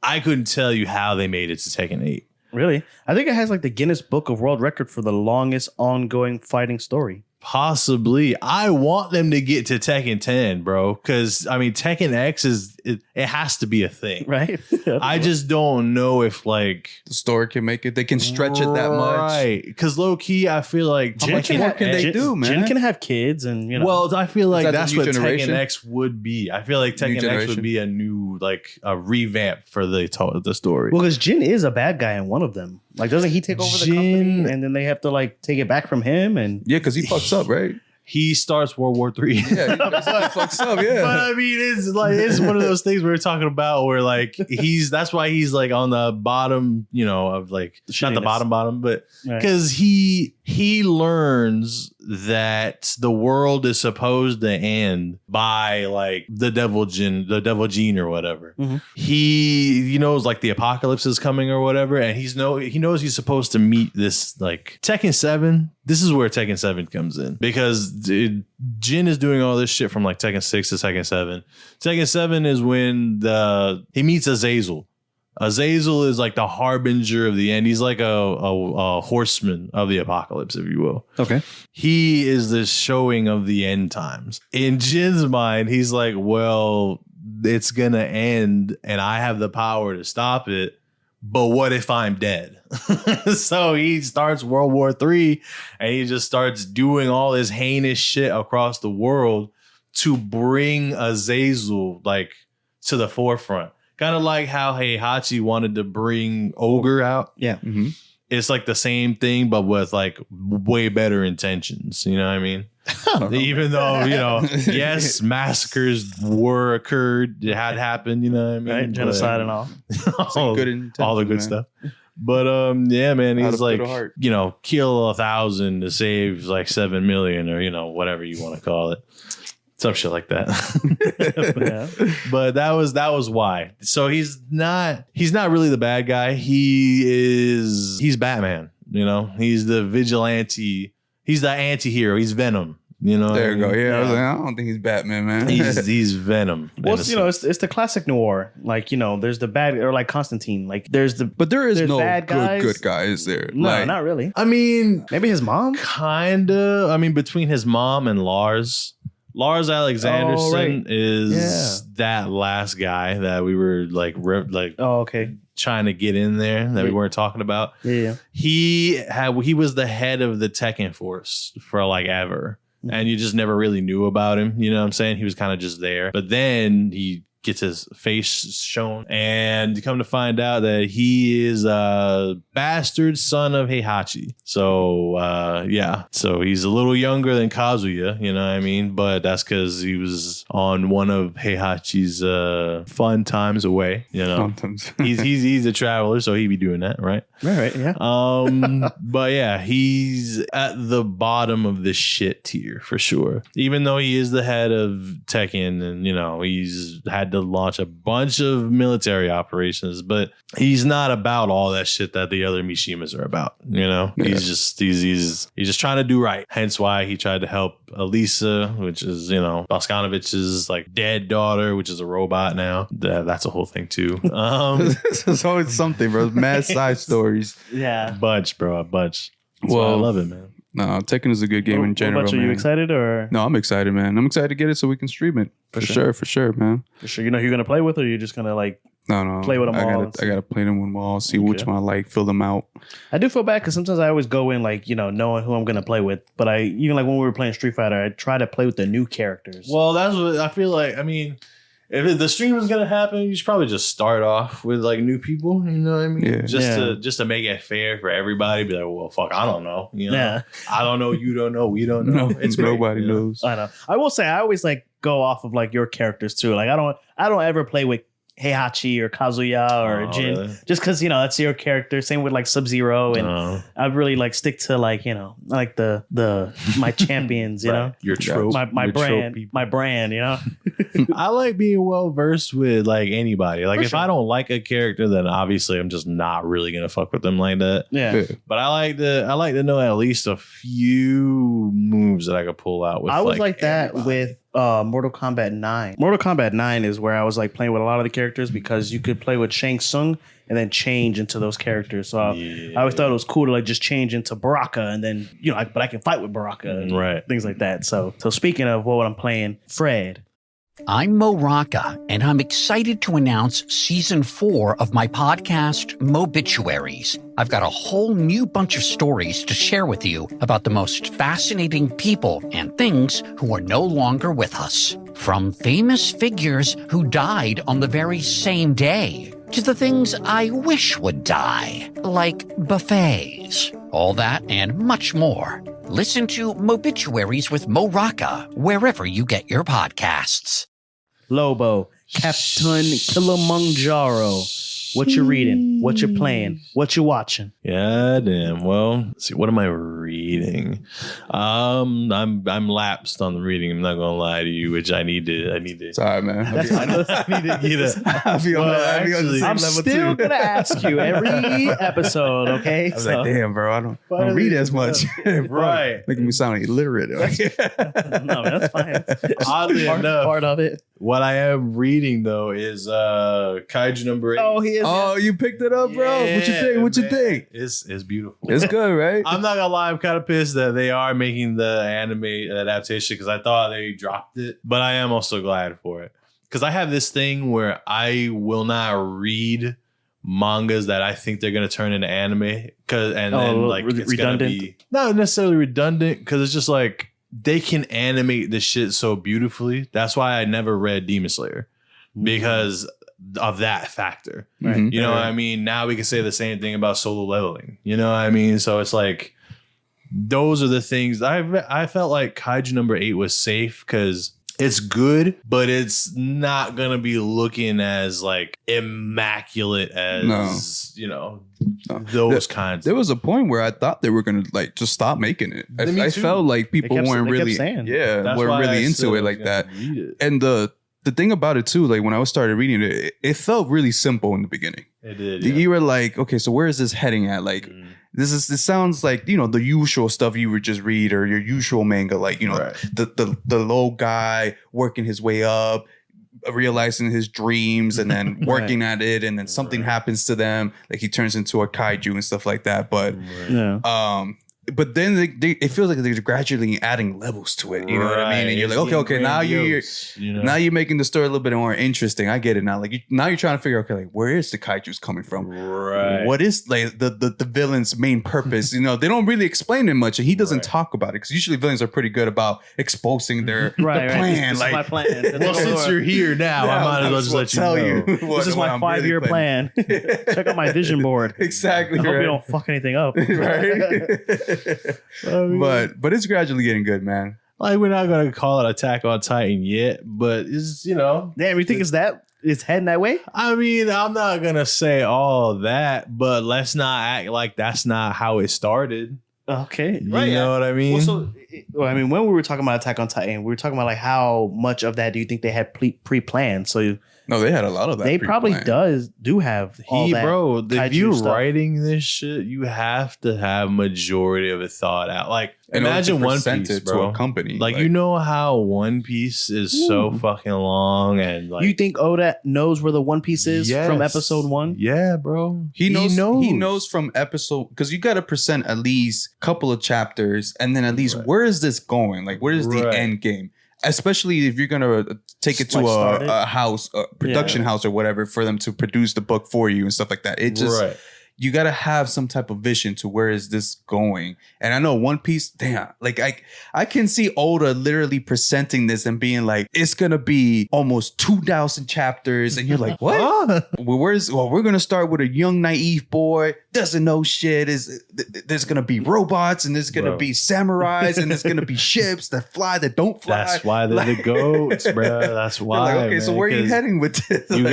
I couldn't tell you how they made it to Tekken 8. Really? I think it has like the Guinness Book of World Record for the longest ongoing fighting story. Possibly. I want them to get to Tekken 10, bro. Because, I mean, Tekken X it has to be a thing. Right? I just don't know if, like... the story can make it. They can stretch it that much. Right. Because low-key, I feel like... How much more can they do, man? Jin can have kids and, Well, I feel like that's what generation? Tekken X would be. I feel like Tekken X would be a new, like, a revamp for the story. Well, because Jin is a bad guy in one of them. Like, doesn't he take over the company and then they have to, like, take it back from him? And yeah, because he fucks up, right? He starts World War III. Yeah, he fucks up, yeah. But I mean, it's one of those things we were talking about where like that's why he's like on the bottom, of like not the bottom, but because he he learns that the world is supposed to end by like the devil gene or whatever. Mm-hmm. He knows like the apocalypse is coming or whatever, and he knows he's supposed to meet this like Tekken 7. This is where Tekken 7 comes in because Jin is doing all this shit from like Tekken 6 to Tekken 7. Tekken 7 is when he meets Azazel. Azazel is like the harbinger of the end. He's like a horseman of the apocalypse, if you will. Okay. He is the showing of the end times. In Jin's mind, he's like, well, it's going to end and I have the power to stop it. But what if I'm dead? So he starts World War III and he just starts doing all this heinous shit across the world to bring Azazel like to the forefront. Kind of like how Heihachi wanted to bring Ogre out. Yeah. Mm-hmm. It's like the same thing, but with like way better intentions. You know what I mean? Even though, yes, massacres occurred. It had happened, you know what I mean? Right? Genocide and all. all the good stuff. But yeah, man, he's like, kill 1,000 to save like 7 million or, whatever you want to call it. Some shit like that. But that was why. So he's not really the bad guy. He's Batman, he's the vigilante. He's the anti-hero. He's Venom. There you go. Yeah, I was like, I don't think he's Batman, man. He's Venom. Well, it's the classic noir. Like, there's the bad, or like Constantine. Like, but there is no bad guys. good guys there. No, not really. I mean, maybe his mom. Kinda. I mean, between his mom and Lars Alexanderson is that last guy that we were like trying to get in there that we weren't talking about. Yeah. He was the head of the Tekken Force for like ever. And you just never really knew about him. You know what I'm saying? He was kind of just there. But then he gets his face shown, and you come to find out that he is a bastard son of Heihachi. So so he's a little younger than Kazuya, you know what I mean? But that's because he was on one of Heihachi's fun times away, you know. Sometimes. he's a traveler, so he'd be doing that, right? Right, yeah. But yeah, he's at the bottom of the shit tier for sure. Even though he is the head of Tekken, and you know he's had to launch a bunch of military operations, but he's not about all that shit that the other Mishimas are about. You know, he's just trying to do right. Hence why he tried to help Elisa, which is, you know, Boskanovich's like dead daughter, which is a robot now. That's a whole thing too. It's always something, bro. Mad side stories. Yeah, a bunch. That's why I love it, man. No, Tekken is a good game in general. Are you excited or? No, I'm excited, man. I'm excited to get it so we can stream it. For sure, man. For sure. You know who you're gonna play with, or you're just gonna like play with them all? I gotta play them with them all, see which one I like, fill them out. I do feel bad because sometimes I always go in like, you know, knowing who I'm gonna play with. But even like when we were playing Street Fighter, I try to play with the new characters. Well, that's what I feel like. I mean, if the stream is gonna happen, you should probably just start off with like new people. You know what I mean? Yeah. Just to make it fair for everybody. Be like, well, fuck, I don't know. You know, I don't know. You don't know. We don't know. It's nobody great, knows. I know. I will say I always like go off of like your characters too. Like I don't ever play with Heihachi or Kazuya or Jin, really? Just because, you know, that's your character. Same with like Sub-Zero, and I really like stick to like, you know, like my champions, you know, your trope, my brand, you know. I like being well versed with like anybody. Like if I don't like a character, then obviously I'm just not really gonna fuck with them like that. Yeah. But I like to know at least a few moves that I could pull out with. I was like that with Mortal Kombat 9. Mortal Kombat 9 is where I was like playing with a lot of the characters because you could play with Shang Tsung and then change into those characters. So I always thought it was cool to like just change into Baraka and then, you know, but I can fight with Baraka and things like that. So speaking of what I'm playing, Fred. I'm Mo Rocca, and I'm excited to announce Season 4 of my podcast, Mobituaries. I've got a whole new bunch of stories to share with you about the most fascinating people and things who are no longer with us. From famous figures who died on the very same day, to the things I wish would die, like buffets. All that and much more. Listen to Mobituaries with Mo Rocca wherever you get your podcasts. Lobo, Captain Kilimanjaro. What you reading? What you playing? What you watching? Yeah, damn. Well, let's see. What am I reading? I'm lapsed on the reading. I'm not gonna lie to you, which I need to. Sorry, man. I need to get it. I'm still gonna ask you every episode. Okay. I was like, damn, bro. I don't read as much. Right. Making me sound illiterate. No, that's fine. Oddly enough, part of it. What I am reading though is Kaiju number 8. Oh, he is. Oh, you picked it up, bro. Yeah, What you think? It's beautiful. It's good, right? I'm not gonna lie, I'm kind of pissed that they are making the anime adaptation because I thought they dropped it, but I am also glad for it because I have this thing where I will not read mangas that I think they're gonna turn into anime then like it's redundant. Gonna be not necessarily redundant because it's just like they can animate this shit so beautifully. That's why I never read Demon Slayer because of that factor. Right. You know what I mean? Now we can say the same thing about Solo Leveling. You know what I mean? So it's like those are the things I felt like Kaiju number 8 was safe because it's good, but it's not gonna be looking as like immaculate as those kinds. There was a point where I thought they were gonna like just stop making it. I felt like people weren't really into it like that. And the thing about it too, like when I started reading it, it felt really simple in the beginning. It did. You were like, okay, so where is this heading at? Like, this sounds like, you know, the usual stuff you would just read or your usual manga, like, you know, the low guy working his way up, realizing his dreams and then working at it, and then something happens to them, like he turns into a kaiju and stuff like that. But but then it feels like they're gradually adding levels to it. You know what I mean? And you're like, okay, now now you're making the story a little bit more interesting. I get it now. Like now you're trying to figure out, okay, like where is the kaiju's coming from? Right. What is like the villain's main purpose? You know, they don't really explain it much, and he doesn't talk about it because usually villains are pretty good about exposing their plan. This like is my plan. Well, since you're here now, I might as well just let you tell know. you. This is my 5-year plan. Check out my vision board. Exactly. I hope right. you don't fuck anything up. Right. But it's gradually getting good, man. Like, we're not gonna call it Attack on Titan yet, but it's, you know, Damn, you think it's heading that way? I mean, I'm not gonna say all that, but let's not act like that's not how it started. Okay, You know what I mean? When we were talking about Attack on Titan, we were talking about like how much of that do you think they had pre-planned? So No, they had a lot of that. they probably do have all that. Bro, if kaiju you stuff. writing this shit, you have to have majority of it thought out. Like, In order imagine to One present Piece, it bro. to a company. Like, you know how One Piece is so fucking long, and like, You think Oda knows where the One Piece is from Yes. episode 1? Yeah, bro. He knows from episode, because you got to present at least a couple of chapters, and then at least where is this going? Like, where is the end game? Especially if you're gonna take it to a house, a production house or whatever, for them to produce the book for you and stuff like that. It just you got to have some type of vision to where is this going. And I know One Piece, damn, like I can see Oda literally presenting this and being like, it's going to be almost 2,000 chapters. And you're like, what? We're going to start with a young, naive boy, doesn't know shit. There's going to be robots, and there's going to be samurais, and there's going to be ships that fly, that don't fly. That's why they're the goats, bro. That's why. Like, okay, man, so where are you heading with this? You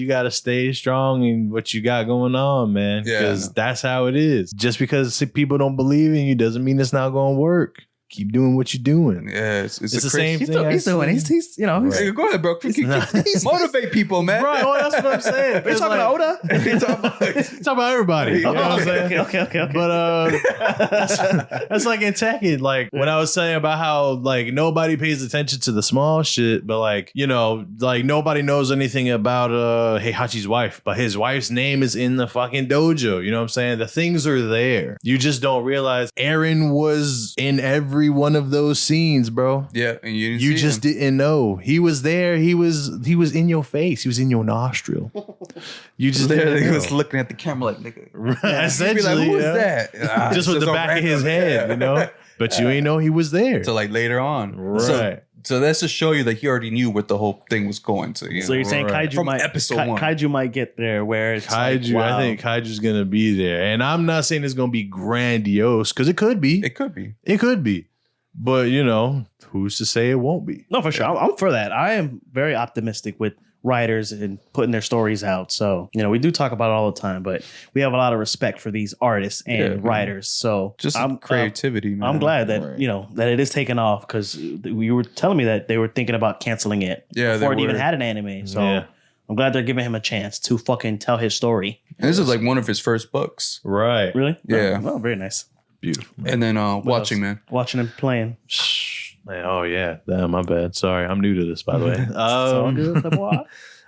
gotta stay strong in what you got going on, man, because that's how it is. Just because people don't believe in you doesn't mean it's not gonna work. Keep doing what you're doing. Yeah, it's the same thing. He's doing. He's you know. Right. Go ahead, bro. Motivate people, man. Right, well, that's what I'm saying. We're talking about Oda. Talking about everybody. You know what I'm saying? Okay. But that's like in Tekken. Like when I was saying about how like nobody pays attention to the small shit, but like, you know, like nobody knows anything about Heihachi's wife, but his wife's name is in the fucking dojo. You know what I'm saying? The things are there. You just don't realize Eren was in every one of those scenes, bro. Yeah, and you didn't know he was there. He was in your face. He was in your nostril. You just literally was looking at the camera like, nigga. Essentially, like, who is that? Just with the back of his head, you know. But you ain't know he was there. So like later on, right? So that's to show you that he already knew what the whole thing was going to. So you're saying Kaiju from might episode 1. Kaiju might get there where it's Kaiju. Like, wow. I think Kaiju's gonna be there, and I'm not saying it's gonna be grandiose because it could be. It could be. It could be. But, you know, who's to say it won't be? No, for sure. I'm for that. I am very optimistic with writers and putting their stories out. So, you know, we do talk about it all the time, but we have a lot of respect for these artists and writers. So just creativity, man. I'm glad that, you know, that it is taking off, because you were telling me that they were thinking about canceling it before it even had an anime. So I'm glad they're giving him a chance to fucking tell his story. And this is like one of his first books. Right. Really? Yeah. Oh, very nice. Beautiful. Man. And then watching, man. Watching him playing. Oh, yeah. Damn, my bad. Sorry. I'm new to this, by the way.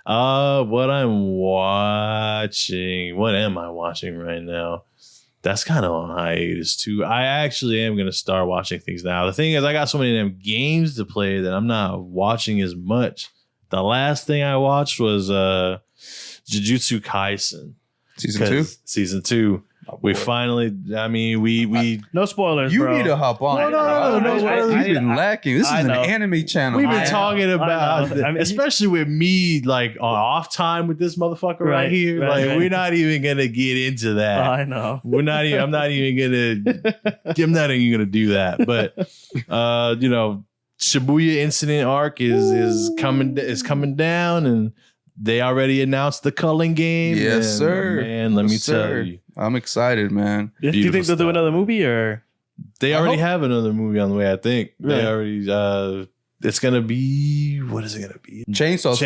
What I'm watching. What am I watching right now? That's kind of on hiatus, too. I actually am going to start watching things now. The thing is, I got so many damn games to play that I'm not watching as much. The last thing I watched was Jujutsu Kaisen. Season 2. We finally, I mean, we no spoilers, you bro. need to hop on. No spoilers. You've been lacking. This is an anime channel. We've been talking about, I mean, especially with me, like on off time with this motherfucker right here. Like, we're not even gonna get into that. I know. We're not even. I'm not even gonna do that. But you know, Shibuya incident arc is coming down, and they already announced the culling game. Yes, sir. Man, let me tell you. I'm excited, man. Do you think they'll do another movie, or they already have another movie on the way? I think they already. It's gonna be, what is it gonna be? Chainsaw's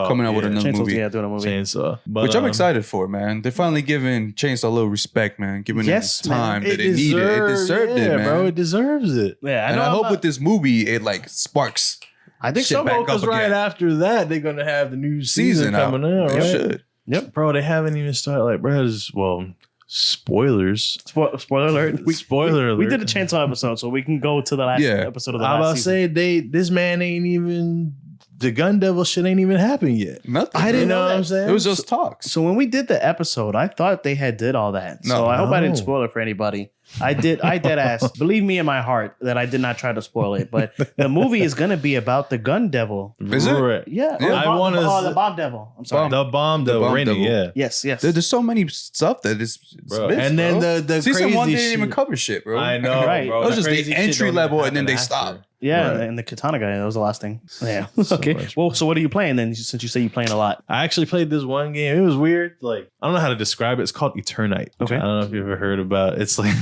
coming out with another movie. Yeah, doing a movie. Chainsaw, but, which I'm excited for, man. They're finally giving Chainsaw a little respect, man. Giving it time that it needed. It deserved it, man. Bro. It deserves it. Yeah, and I hope with this movie it like sparks. I think so, because right after that they're gonna have the new season coming out. Right? They should. Yep, bro. They haven't even started. Like, bro, Spoilers. Spoiler alert. Spoiler alert. We did a Chainsaw episode, so we can go to the last episode of the I'm last about to say this man ain't even the gun devil shit ain't even happened yet. Nothing. I didn't know what that. I'm saying. It was just talks. So when we did the episode, I thought they had did all that. So I hope I didn't spoil it for anybody. I dead ass. Believe me in my heart that I did not try to spoil it. But the movie is going to be about the gun devil. Is it? Right. Yeah. I want to. the bomb devil. I'm sorry. The bomb devil. Rainy, yeah. Yes. There's so many stuff that is Bro. And then the season crazy 1 didn't shit. even cover shit, bro. I know, Right. bro. It was just crazy the shit entry don't level, even and then they happen stopped. after. Yeah, Right. and the katana guy. That was the last thing. Yeah. So Okay. much. Well, so what are you playing then? Since you say you're playing a lot. I actually played this one game. It was weird. Like, I don't know how to describe it. It's called Eternite. Okay. I don't know if you've ever heard about it. It's like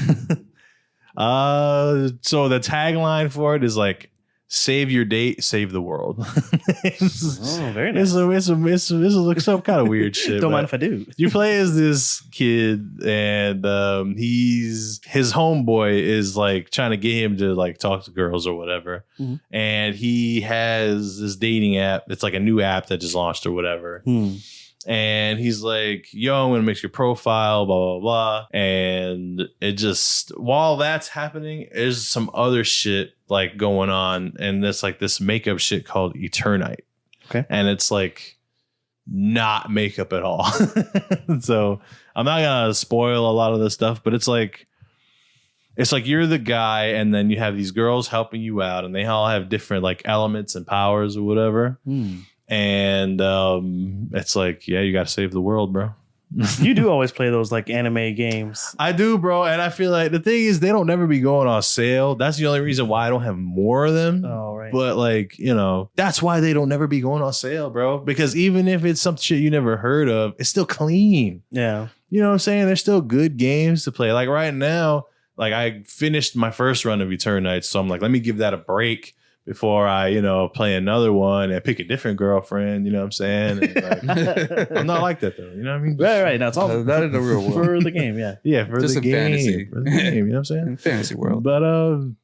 so the tagline for it is like, save your date, save the world. Oh, very nice. It's some kind of weird shit. Don't but mind if I do. you play as this kid, and his homeboy is like trying to get him to like talk to girls or whatever. Mhm. And he has this dating app. It's like a new app that just launched or whatever. And he's like, yo, I'm going to make your profile, blah, blah, blah. And it just, while that's happening, there's some other shit like going on. And there's like this makeup shit called Eternite. Okay. And it's like not makeup at all. So I'm not going to spoil a lot of this stuff, but it's like you're the guy, and then you have these girls helping you out, and they all have different like elements and powers or whatever. And it's like, yeah, you got to save the world, bro. You do always play those like anime games. I do, bro. And I feel like the thing is, they don't never be going on sale. That's the only reason why I don't have more of them. Oh, right. But like, you know, that's why they don't never be going on sale, bro. Because even if it's some shit you never heard of, it's still clean. Yeah. You know what I'm saying? There's still good games to play. Like right now, like I finished my first run of Eternite. So I'm like, let me give that a break before I, you know, play another one and pick a different girlfriend, you know what I'm saying? And like, I'm not like that though, you know what I mean? Right. Now it's all Not in the real world. for the game. Yeah. Yeah, for Just the in game. fantasy. For the game, you know what I'm saying? In fantasy world. But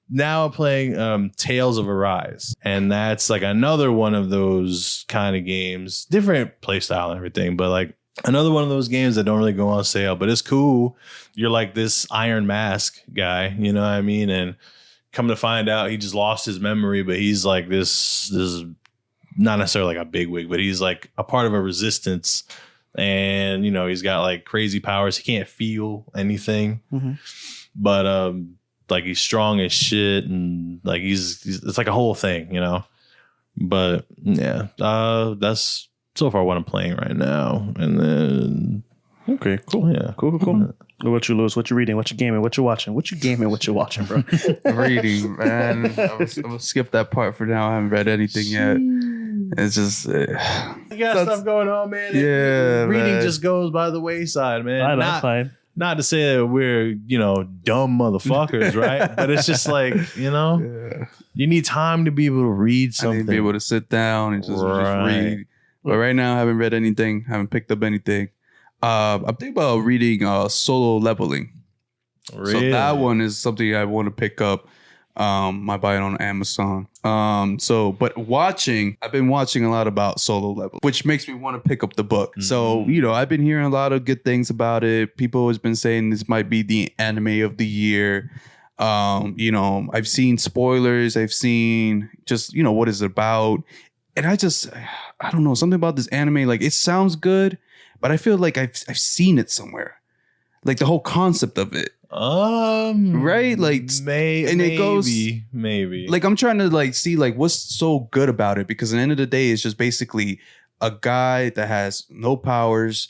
now I'm playing Tales of Arise, and that's like another one of those kind of games, different play style and everything, but like another one of those games that don't really go on sale, but it's cool. You're like this Iron Mask guy, you know what I mean? And come to find out, he just lost his memory, but he's like this not necessarily like a bigwig, but he's like a part of a resistance, and you know he's got like crazy powers. He can't feel anything, but like he's strong as shit, and like he's it's like a whole thing, you know. But yeah, that's so far what I'm playing right now, and then Okay. Cool. yeah, Cool. What about you, Lewis? What you reading? What you gaming? What you watching? What you gaming? What you watching, bro? Reading, man. I'm gonna skip that part for now. I haven't read anything yet. It's just you got stuff going on, man. Yeah, reading man. just goes by the wayside, man. I know, that's fine. Not to say that we're, you know, dumb motherfuckers, right? But it's just like, you know, you need time to be able to read I something. need to be able to sit down and just read. But right now, I haven't read anything. Haven't picked up anything. I'm thinking about reading Solo Leveling. Really? So that one is something I want to pick up. I buy it on Amazon. But I've been watching a lot about Solo Level, which makes me want to pick up the book. Mm-hmm. So, you know, I've been hearing a lot of good things about it. People has been saying this might be the anime of the year. You know, I've seen spoilers. I've seen just, you know, what it's about. And I don't know, something about this anime, like it sounds good, but I feel like I've seen it somewhere. Like the whole concept of it. Right? Like, it goes maybe. Like I'm trying to like see like what's so good about it, because at the end of the day, it's just basically a guy that has no powers.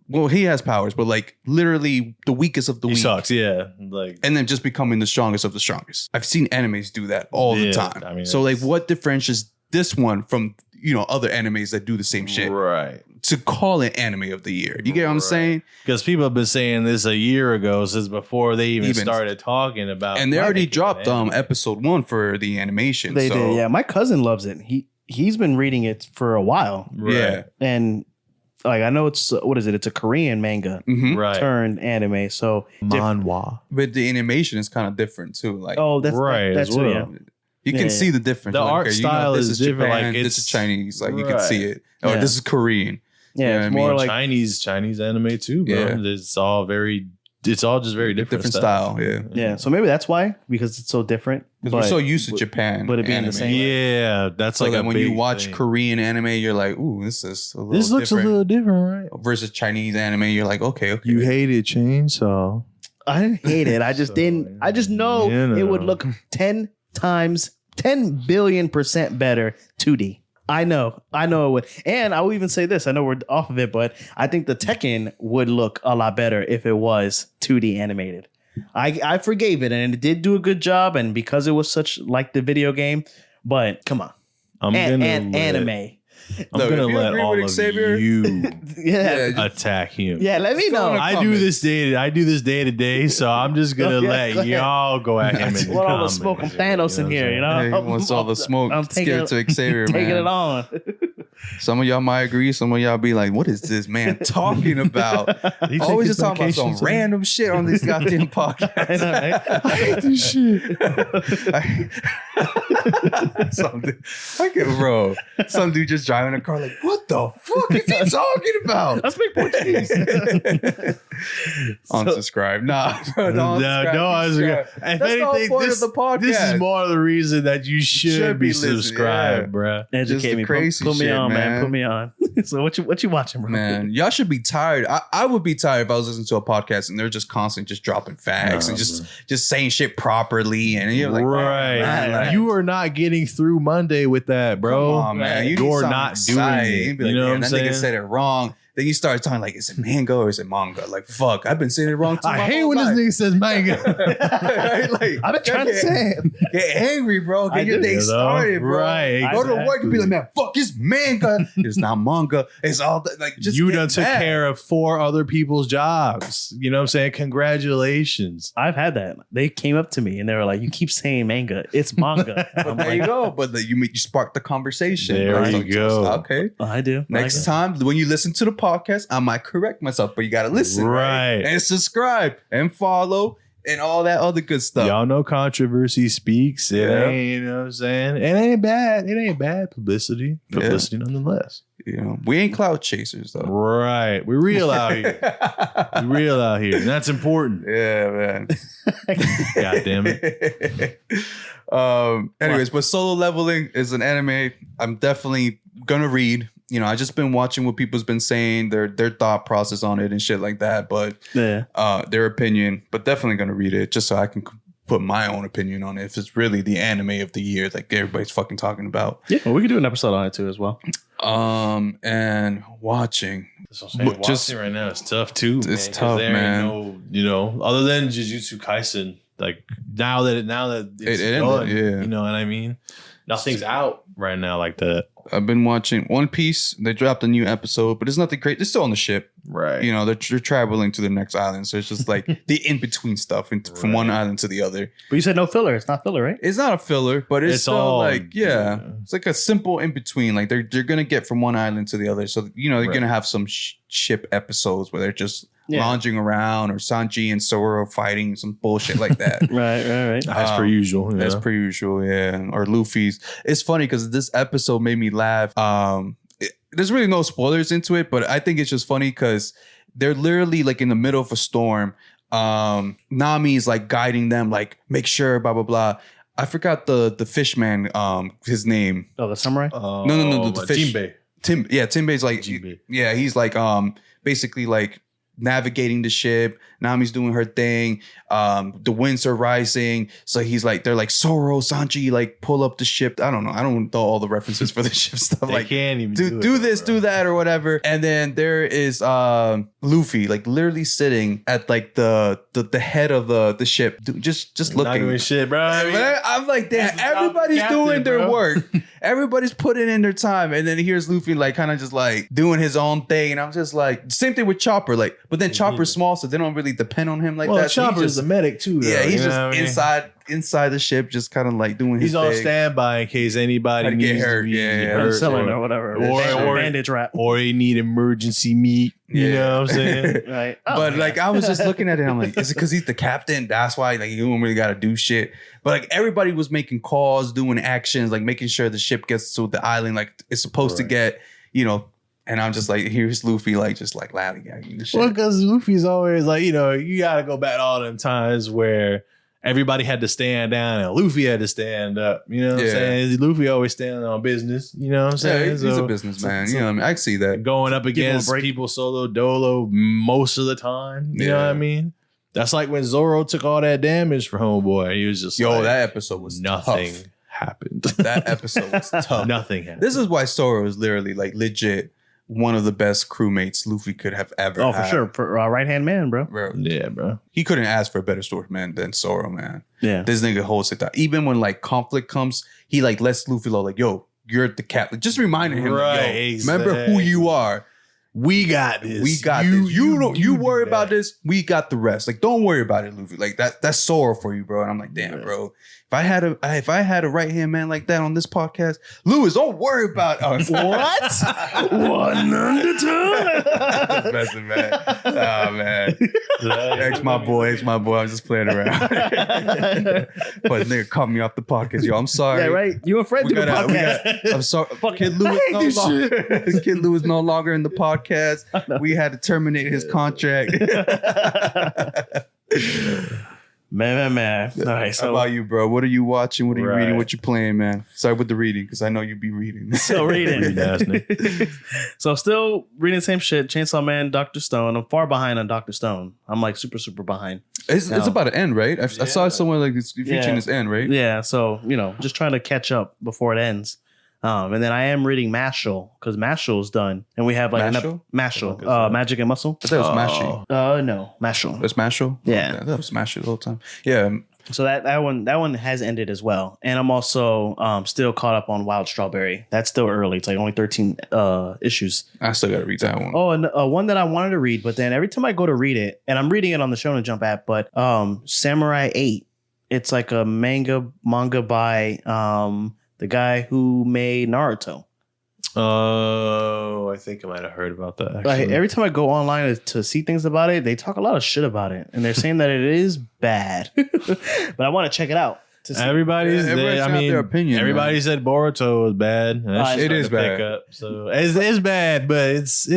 Well, he has powers, but like literally the weakest of the weak. He sucks, yeah. Like, and then just becoming the strongest of the strongest. I've seen animes do that all the time. I mean, so like what differentiates this one from, you know, other animes that do the same shit? Right. To call it anime of the year. You get what I'm saying? Because people have been saying this a year ago, since before they even started talking about. And they already dropped episode 1 for the animation. They did, yeah. My cousin loves it. He's been reading it for a while. Right. Yeah. And like I know it's what is it? It's a Korean manga Right. turned anime. So Manhwa. But the animation is kind of different too. Like, that's right, That's as well. yeah. you can see the difference. The art style this is different. Japan, Like, this is Chinese. Like you can Right. see it. Or Yeah. this is Korean. Yeah, You know it's what I more mean? like Chinese anime too, bro. Yeah. It's all very it's all just very different style. Yeah. So maybe that's why, because it's so different. Because we're so used to Japan, but it being the same. Yeah, that's so like that when you watch Korean anime, you're like, ooh, this looks a little different, right? Versus Chinese anime, you're like, okay. You hated Chainsaw. I didn't hate it. I just didn't. I just know it would look 10 billion% better 2D. I know it would. And I will even say this. I know we're off of it, but I think the Tekken would look a lot better if it was 2D animated. I forgave it, and it did do a good job, and because it was such like the video game, but come on. Anime. I'm gonna let all of you attack him. Yeah, let me know. I do this day to day, so I'm just gonna let y'all go at him. That's what all the smoke. I'm Thanos in here, you know. He wants all the smoke. I'm scared to Xavier, taking it on. Some of y'all might agree. Some of y'all be like, "What is this man talking about?" Always just talking about some random shit on this goddamn podcast. I hate this shit. Bro. Some dude just driving a car like, what the fuck is he talking about? That's big Portuguese. Unsubscribe. Nah, bro, don't unsubscribe. If anything, this is more of the reason that you should be subscribed, bro. Educate me. Put me on, man. Put me on. So what you watching, bro? Man, y'all should be tired. I would be tired if I was listening to a podcast and they're just constantly just dropping facts and just saying shit properly. And you're like, right. Man, you are not getting through Monday with that, bro. Come on, man. You're not doing it. You know what I'm saying? That nigga said it wrong. Then you start talking like, is it manga or is it manga? Like, fuck, I've been saying it wrong too. I hate when this nigga says manga. Right? Like, I've been trying to say it. Get angry, bro. Get your day started, bro. Right. Go to work and be like, man, fuck, it's manga. It's not manga. It's all that. Like, just you done took care of 4 other people's jobs. You know what I'm saying? Congratulations. I've had that. They came up to me and they were like, you keep saying manga. It's manga. But there you go. But you spark the conversation. There you go. Okay. I do. Next time when you listen to the podcast, I might correct myself, but you got to listen. Right. And subscribe and follow and all that other good stuff. Y'all know controversy speaks. It ain't, you know what I'm saying? It ain't bad. It ain't bad publicity. Publicity nonetheless. You know, we ain't cloud chasers though. Right. We're real out here. We're real out here. And that's important. Yeah, man. God damn it. Anyways, but Solo Leveling is an anime I'm definitely gonna read. You know, I just been watching what people's been saying, their thought process on it and shit like that. But their opinion, but definitely gonna read it just so I can put my own opinion on it. If it's really the anime of the year, like everybody's fucking talking about. Yeah, well, we could do an episode on it too as well. And watching. Just right now, it's tough too. It's tough, man. No, you know, other than Jujutsu Kaisen, like now that it's done, you know what I mean? Nothing's out right now like that. I've been watching One Piece. They dropped a new episode, but it's nothing great. They're still on the ship. Right. You know, they're traveling to the next island. So it's just like the in-between stuff from one island to the other. But you said no filler. It's not filler, right? It's not a filler, but it's still all, like, it's like a simple in-between. Like they're going to get from one island to the other. So, you know, they're going to have some ship episodes where they're just lounging around or Sanji and Zoro fighting some bullshit like that. Right. As per usual. As per usual, yeah. Or Luffy's. It's funny because this episode made me laugh. There's really no spoilers into it, but I think it's just funny because they're literally like in the middle of a storm. Nami's like guiding them, like make sure, blah, blah, blah. I forgot the fish man, his name. Oh, the samurai? No, the fish. Jinbei. Jinbei's like, Jinbei. He's like basically like navigating the ship. Nami's doing her thing. The winds are rising. So he's like, they're like, Zoro, Sanji, like pull up the ship. I don't know all the references for the ship stuff. They like can't even do this, do that, or whatever. And then there is Luffy, like literally sitting at like the head of the ship, just looking. Not doing shit, bro. I'm like, damn, everybody's doing their work. Everybody's putting in their time. And then here's Luffy like kind of just like doing his own thing. And I'm just like, same thing with Chopper. Like, but then Chopper's small, so they don't really depend on him like that. Chopper's a medic too, though. Yeah, he's just inside the ship, just kind of like doing his thing. He's on standby in case anybody needs hurt, to be hurt or whatever. Or bandage wrap. Or they need emergency meat. You know what I'm saying? Right. But like I was just looking at it, I'm like, is it because he's the captain? That's why like you don't really gotta do shit. But like everybody was making calls, doing actions, like making sure the ship gets to the island like it's supposed to get, you know, And I'm just like, here's Luffy, like, just like lollygagging the shit. Well, because Luffy's always like, you got to go back to all them times where everybody had to stand down and Luffy had to stand up. You know what I'm saying? Luffy always standing on business. You know what I'm saying? He's a businessman. You know what I mean? I see that. Going up against people solo dolo most of the time. You know what I mean? That's like when Zoro took all that damage for Homeboy. He was just that episode was nothing tough. Happened. That episode was tough. Nothing happened. This is why Zoro is literally like legit one of the best crewmates Luffy could have ever had. For sure. For right-hand man, bro. Yeah, bro. He couldn't ask for a better swordsman than Zoro, man. Yeah. This nigga holds it down. Even when like conflict comes, he like lets Luffy know, like, yo, you're the captain. Just reminding him, like, yo, remember who you are. We got this. We got this. You worry about this. We got the rest. Like, don't worry about it, Luffy. Like that's Zoro for you, bro. And I'm like, damn, bro. If I had a right hand man like that on this podcast, Lewis, don't worry about us. What? 102. Messing, man. Oh man. Ex my boy. I'm just playing around. But nigga cut me off the podcast, yo. I'm sorry. Yeah, right. You were afraid to do the podcast. I'm sorry. Kid Lewis no longer in the podcast. We had to terminate his contract. Man. All right. So how about you, bro? What are you watching? What are you reading? What you playing, man? Sorry with the reading, because I know you be reading. Still reading. So still reading the same shit. Chainsaw Man, Dr. Stone. I'm far behind on Dr. Stone. I'm like super behind. It's about to end, right? I saw somewhere like it's featuring this end, right? Yeah. So, just trying to catch up before it ends. And then I am reading Mashal because Mashal's done, and we have like Mashal, Magic and Muscle. I thought it was Mashy. No, Mashal. It's Mashal. Yeah, that was Mashal the whole time. Yeah. So that one has ended as well, and I'm also still caught up on Wild Strawberry. That's still early. It's like only 13 issues. I still got to read that one. Oh, and one that I wanted to read, but then every time I go to read it, and I'm reading it on the Shonen Jump app, but Samurai 8. It's like a manga by the guy who made Naruto. Oh, I think I might have heard about that. Like, every time I go online to see things about it, they talk a lot of shit about it, and they're saying that it is bad. But I want to check it out. Everybody's their opinion. Everybody said Boruto was bad. It is bad. So it's bad, but it's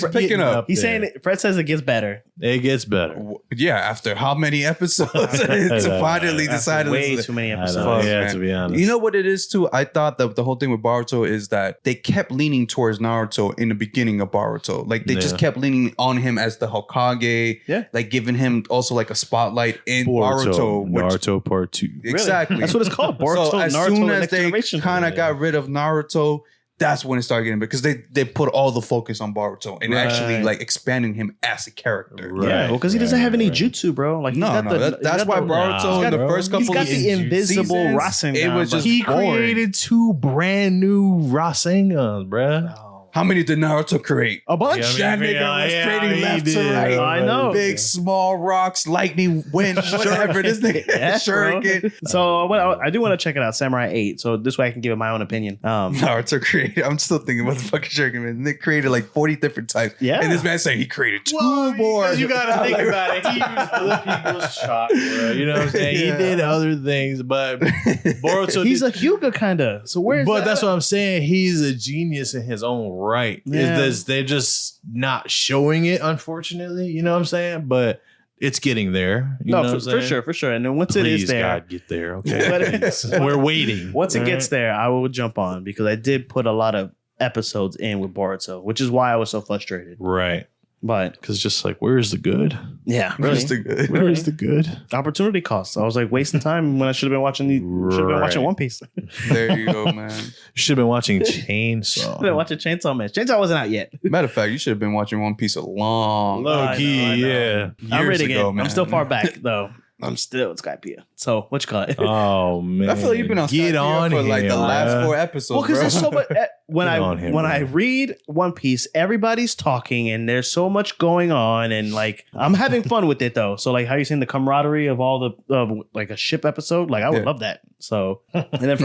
picking up. He's saying Fred says it gets better. It gets better. Yeah, after how many episodes? To finally decided way too many episodes. Yeah, to be honest. You know what it is too? I thought that the whole thing with Boruto is that they kept leaning towards Naruto in the beginning of Boruto. Like they just kept leaning on him as the Hokage. Yeah. Like giving him also like a spotlight in Boruto. Naruto Part 2. Exactly. That's what it's called. Boruto, so as Naruto, soon as they kind of got rid of Naruto, that's when it started getting big because they put all the focus on Boruto and actually like expanding him as a character. Right. Yeah, well, because he doesn't have any jutsu, bro. Like that's why Boruto in the first couple he's got the invisible seasons, Rasengan. It was just he boring. Created 2 brand new Rasengans, bruh. How many did Naruto create? A bunch. That nigga was creating left to right. I know. Big, small rocks, lightning, wind, whatever. This nigga shuriken. So I do want to check it out, Samurai 8. So this way I can give it my own opinion. Naruto created. I'm still thinking about the fucking shuriken, man. They created like 40 different types. Yeah. And this man saying he created 2 more. You gotta think about it. He used other people's shot, bro. You know what I'm saying? He did other things, but Boruto. He's a Hyuga kind of. So where's But that's what I'm saying. He's a genius in his own right. They're just not showing it, unfortunately. You know what I'm saying? But it's getting there. You know for sure. And then once it is there, God, get there. Okay, we're waiting. Once it gets there, I will jump on because I did put a lot of episodes in with Boruto, which is why I was so frustrated. Right. But because just like, where's the good? Yeah, where's the good? Where's the good? Opportunity cost. I was like wasting time when I should have been watching One Piece. There you go, man. You should have been watching Chainsaw. Been watching Chainsaw Man. Chainsaw wasn't out yet. Matter of fact, you should have been watching One Piece a long, low key. Yeah, I'm reading it. Man. I'm still far back though. I'm still at Skypiea. So what you call it? Oh man, I feel like you've been on Skypiea for like the last 4 episodes. Well, because there's so much. When I read One Piece, everybody's talking and there's so much going on, and like I'm having fun with it though. So like, how you saying the camaraderie of all the like a ship episode? Like I would love that. So and then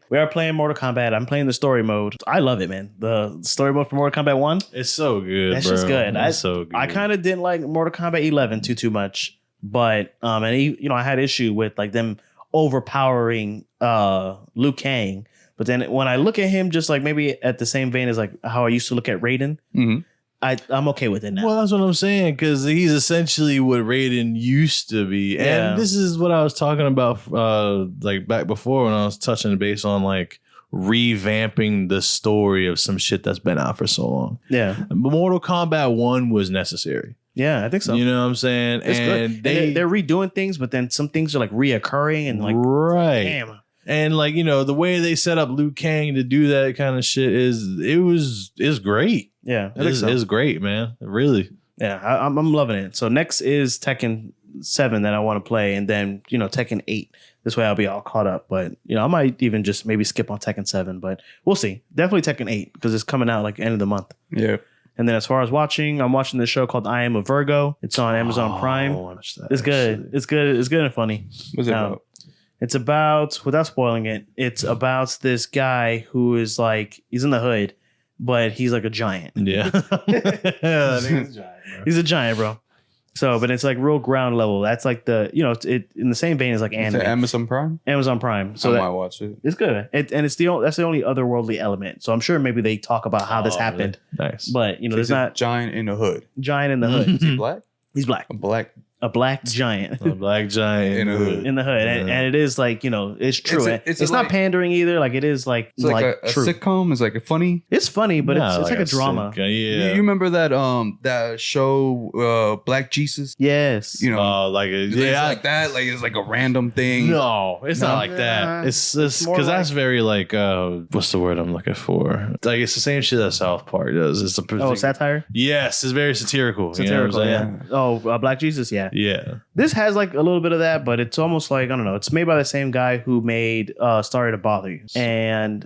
we are playing Mortal Kombat. I'm playing the story mode. I love it, man. The story mode for Mortal Kombat 1. It's so good. That's just good. It's so good. I kind of didn't like Mortal Kombat 11 too much. But and I had issue with like them overpowering Liu Kang. But then when I look at him, just like maybe at the same vein as like how I used to look at Raiden, I'm okay with it now. Well, that's what I'm saying, because he's essentially what Raiden used to be. And this is what I was talking about like back before when I was touching base on like revamping the story of some shit that's been out for so long. Yeah. Mortal Kombat 1 was necessary. Yeah, I think so. You know what I'm saying? It's and good. They're redoing things, but then some things are like reoccurring and like, damn. And like, you know, the way they set up Liu Kang to do that kind of shit is great. Yeah, it's great, man. Really. Yeah, I'm loving it. So next is Tekken 7 that I want to play, and then, you know, Tekken 8. This way I'll be all caught up. But, you know, I might even just maybe skip on Tekken 7, but we'll see. Definitely Tekken 8 because it's coming out like end of the month. Yeah. And then as far as watching, I'm watching this show called I Am a Virgo. It's on Amazon Prime. It's good. It's good. It's good and funny. What's it about? It's about, without spoiling it, it's about this guy who is like, he's in the hood, but he's like a giant. Yeah. He's a giant, bro. So, but it's like real ground level. That's like the, you know, it in the same vein as like anime. Is it Amazon Prime? Amazon Prime. So I might watch it. It's good. And it's that's the only otherworldly element. So I'm sure maybe they talk about how this happened. Nice. But, you know, He's there's not giant in the hood. Giant in the hood. Is he black? He's black. A black giant. A black giant in the hood. In the hood. And it is like, you know, it's true. It's not like, pandering either. Like it is like, it's like a true. sitcom. It's like a funny. It's funny, but it's like a drama. Yeah. You remember that show Black Jesus? Yes. You know, like like that. Like it's like a random thing. No, it's not like that. It's because that's very like what's the word I'm looking for? Like it's the same shit that South Park does. It's a satire. Yes, it's very satirical. Satirical, you know what I'm saying? Oh, Black Jesus, yeah. Yeah. This has like a little bit of that, but it's almost like, I don't know, it's made by the same guy who made Sorry to Bother You,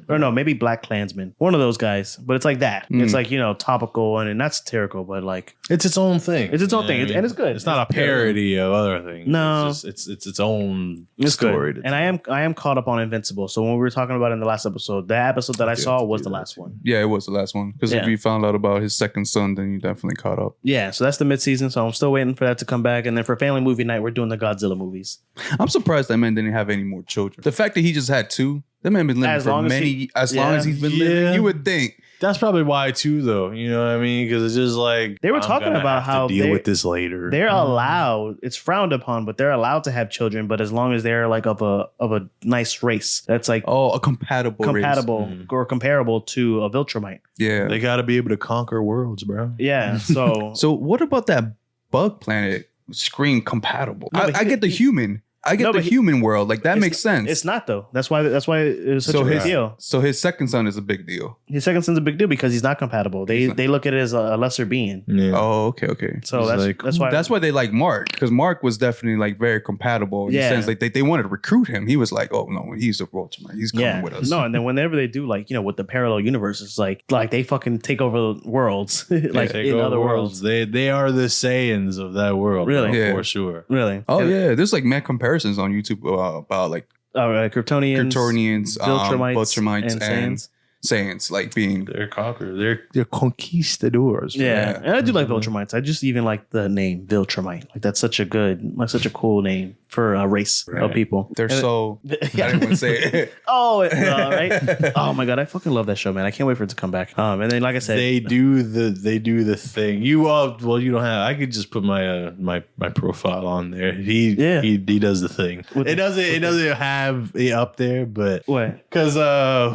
or no, maybe Black Klansman, one of those guys. But it's like that. It's like, you know, topical and not satirical, but like it's its own thing. It's its own thing, and it's good. It's not a parody of other things. No, it's its own it's story. Good. And I am caught up on Invincible. So when we were talking about it in the last episode, the episode that I saw was the last one. Yeah, it was the last one because if you found out about his second son, then you definitely caught up. Yeah, so that's the mid-season. So I'm still waiting for that to come back, and then for Family Movie Night, we're doing the Godzilla movies. I'm surprised that man didn't have any more children. The fact that he just had two, that man been living as long as he's been living. You would think that's probably why too, though. You know what I mean? Because it's just like they were talking about how deal with this later. They're allowed. It's frowned upon, but they're allowed to have children. But as long as they're like of a nice race, that's like a compatible or comparable to a Viltrumite. Yeah, they got to be able to conquer worlds, bro. Yeah. So so what about that bug planet? Scream compatible. No, I get the human. I get the human world. Like that makes sense. It's not though. That's why it was such a big deal. So his second son is a big deal. His second son's a big deal because he's not compatible. They look at it as a lesser being. Yeah. Oh, okay. So that's why they like Mark, because Mark was definitely like very compatible in the sense like they wanted to recruit him. He was like, oh no, he's a Ultimate. He's coming with us. No, and then whenever they do like, you know, with the parallel universes, like they fucking take over worlds like in other worlds. They are the Saiyans of that world. Really? For sure. Really? Oh yeah. There's like mad comparisons on YouTube about like Kryptonians, Viltrumites, and Saiyans, like being they're conquerors, they're conquistadors. Yeah, and I do like Viltrumites. I just even like the name Viltrumite. Like that's such a cool name for a race of people. They're I didn't want to say it. Right? Oh my god, I fucking love that show, man. I can't wait for it to come back. And then like I said, they do the thing. You don't have. I could just put my my profile on there. He does the thing. It doesn't have it up there, but what? Because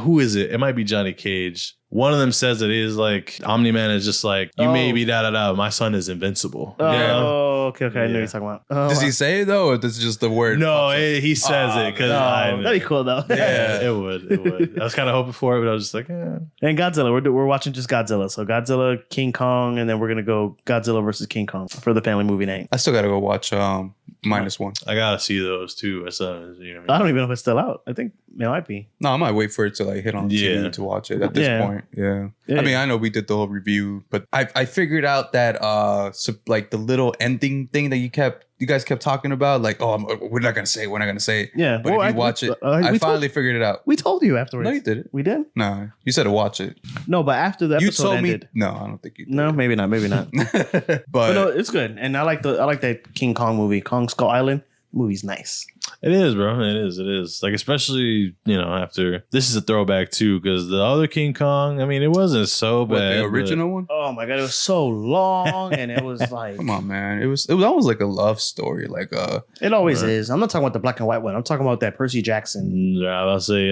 who is it? It might be Johnny Cage. One of them says it is like Omni-Man is just like you may be my son is invincible. Oh, okay. I know what you're talking about. Does he say it though, or does it just the word? No, he says it because that'd be cool though. Yeah, it would. I was kind of hoping for it, but I was just like, And Godzilla, we're watching just Godzilla. So Godzilla, King Kong, and then we're gonna go Godzilla versus King Kong for the Family Movie Night. I still gotta go watch -1. I gotta see those too. You know what I mean? I don't even know if it's still out. I think it might be. No, I might wait for it to like hit on TV to watch it at this point. Yeah. I mean, I know we did the whole review, but I figured out that like the little ending thing that you guys kept talking about, like, we're not gonna say it. Yeah. But if you watch it, I finally figured it out. We told you afterwards. No, you did it. We did? No, you said to watch it. No, but after the episode told ended. Me, no, I don't think you did. No, maybe not. but no, it's good. And I like that King Kong movie, Kong Skull Island. movie's nice. It is, bro. It is. Like, especially, after this is a throwback too, because the other King Kong, I mean, it wasn't so bad. The original one? Oh my god, it was so long, and it was like, come on, man. It was almost like a love story. Like it always is. I'm not talking about the black and white one. I'm talking about that Percy Jackson. I'll say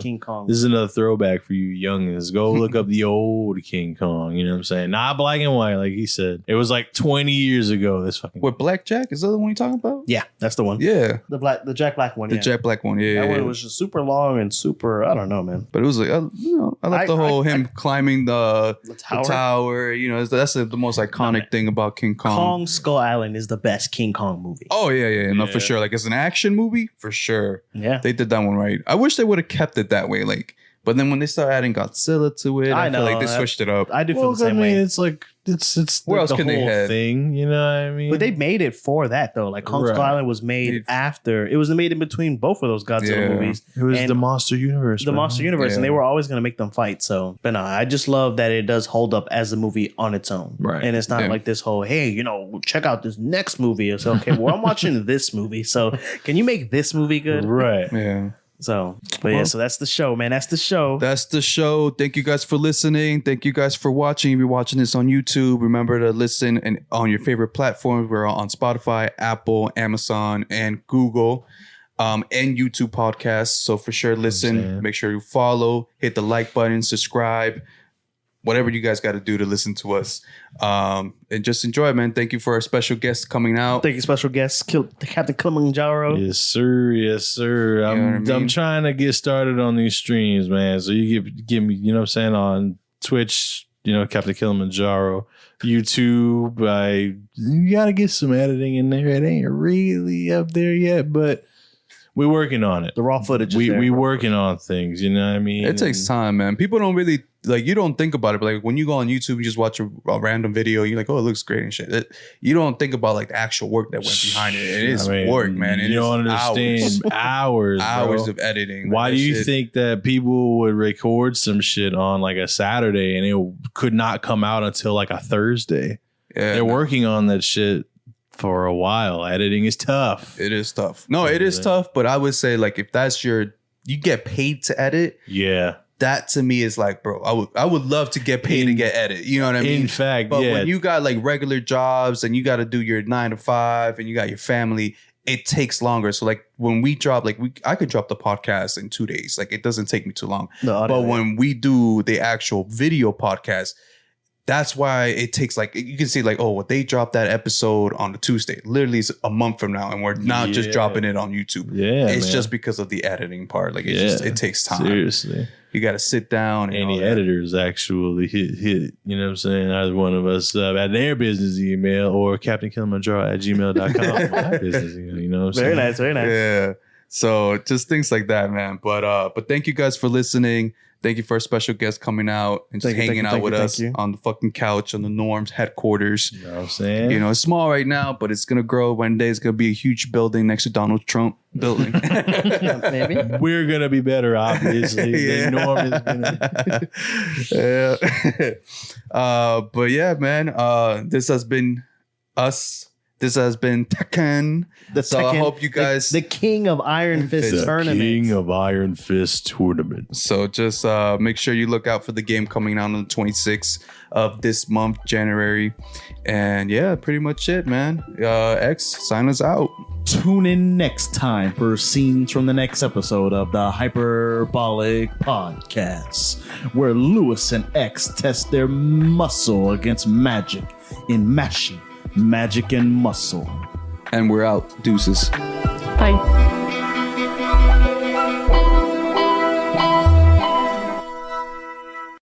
King Kong. This is another throwback for you youngins. Go look up the old King Kong. You know what I'm saying? Not black and white, like he said. It was like 20 years ago. This fucking what, Blackjack? Is that the one you're talking about? Yeah, that's the one. Yeah, the Jack Black one. The Jack Black one. Yeah, that one was just super long and super. I don't know, man. But it was like I like the whole him climbing the tower. That's the most iconic thing about King Kong. Kong Skull Island is the best King Kong movie. Oh yeah, no, for sure. Like it's an action movie for sure. Yeah, they did that one right. I wish they would have kept it that way. Like, but then when they start adding Godzilla to it, I feel like they switched it up. I do feel the same way. It's like it's where else the can they whole head? Thing, you know what I mean? But they made it for that though. Like Kong Skull Island was made after. It was made in between both of those Godzilla movies. It was the Monster Universe. The Monster Universe, and they were always going to make them fight. So, but no, I just love that it does hold up as a movie on its own. Right. And it's not like this whole, hey, check out this next movie. It's okay, well, I'm watching this movie. So can you make this movie good? Right. Yeah. So, so that's the show, man. That's the show. That's the show. Thank you guys for listening. Thank you guys for watching. If you're watching this on YouTube, remember to listen and on your favorite platforms. We're on Spotify, Apple, Amazon, and Google, and YouTube podcasts. So for sure, listen. Make sure you follow, hit the like button, subscribe, whatever you guys got to do to listen to us. And just enjoy, man. Thank you for our special guest coming out. Thank you, special guest, Captain Kilimanjaro. Yes, sir. Yes, sir. I'm trying to get started on these streams, man. So you give me, you know what I'm saying, on Twitch, Captain Kilimanjaro, YouTube. You got to get some editing in there. It ain't really up there yet, but we're working on it. The raw footage. We working on things. You know what I mean? It takes time, man. People don't really you don't think about it, but like when you go on YouTube, you just watch a random video, you're like, oh, it looks great and shit. You don't think about like the actual work that went behind it. It is work, man. You don't understand hours of editing. Why do you think that people would record some shit on like a Saturday and it could not come out until like a Thursday? Yeah, they're working on that shit for a while. Editing is tough. It is tough. No, it is tough, but I would say like if that's you get paid to edit. Yeah. That to me is like, bro, I would love to get paid to get edit. You know what I mean? In fact, but when you got like regular jobs and you got to do your 9 to 5 and you got your family, it takes longer. So like when we drop, I could drop the podcast in 2 days. Like it doesn't take me too long. But when we do the actual video podcast, that's why it takes like, you can see like, oh, well, they dropped that episode on the Tuesday. Literally it's a month from now and we're not just dropping it on YouTube. Yeah, it's just because of the editing part. Like it takes time. Seriously. You got to sit down. And any editors actually hit, you know what I'm saying? Either one of us at their business email or CaptainKilimanjaro@gmail.com. My business email, you know what I'm saying? Very nice, very nice. Yeah. So just things like that, man. But thank you guys for listening. Thank you for our special guest coming out and just hanging out with us on the fucking couch on the Norm's headquarters. You know what I'm saying? It's small right now, but it's going to grow. One day it's going to be a huge building next to Donald Trump building. Maybe. We're going to be better, obviously. Norm is going to. But yeah, man, this has been us. This has been Tekken. I hope you guys... The King of Iron Fist Tournament. King of Iron Fist Tournament. So just make sure you look out for the game coming out on the 26th of this month, January. And yeah, pretty much it, man. X, sign us out. Tune in next time for scenes from the next episode of the Hyperbolic Podcast, where Lewis and X test their muscle against magic in mashing magic and muscle. And we're out. Deuces. Bye.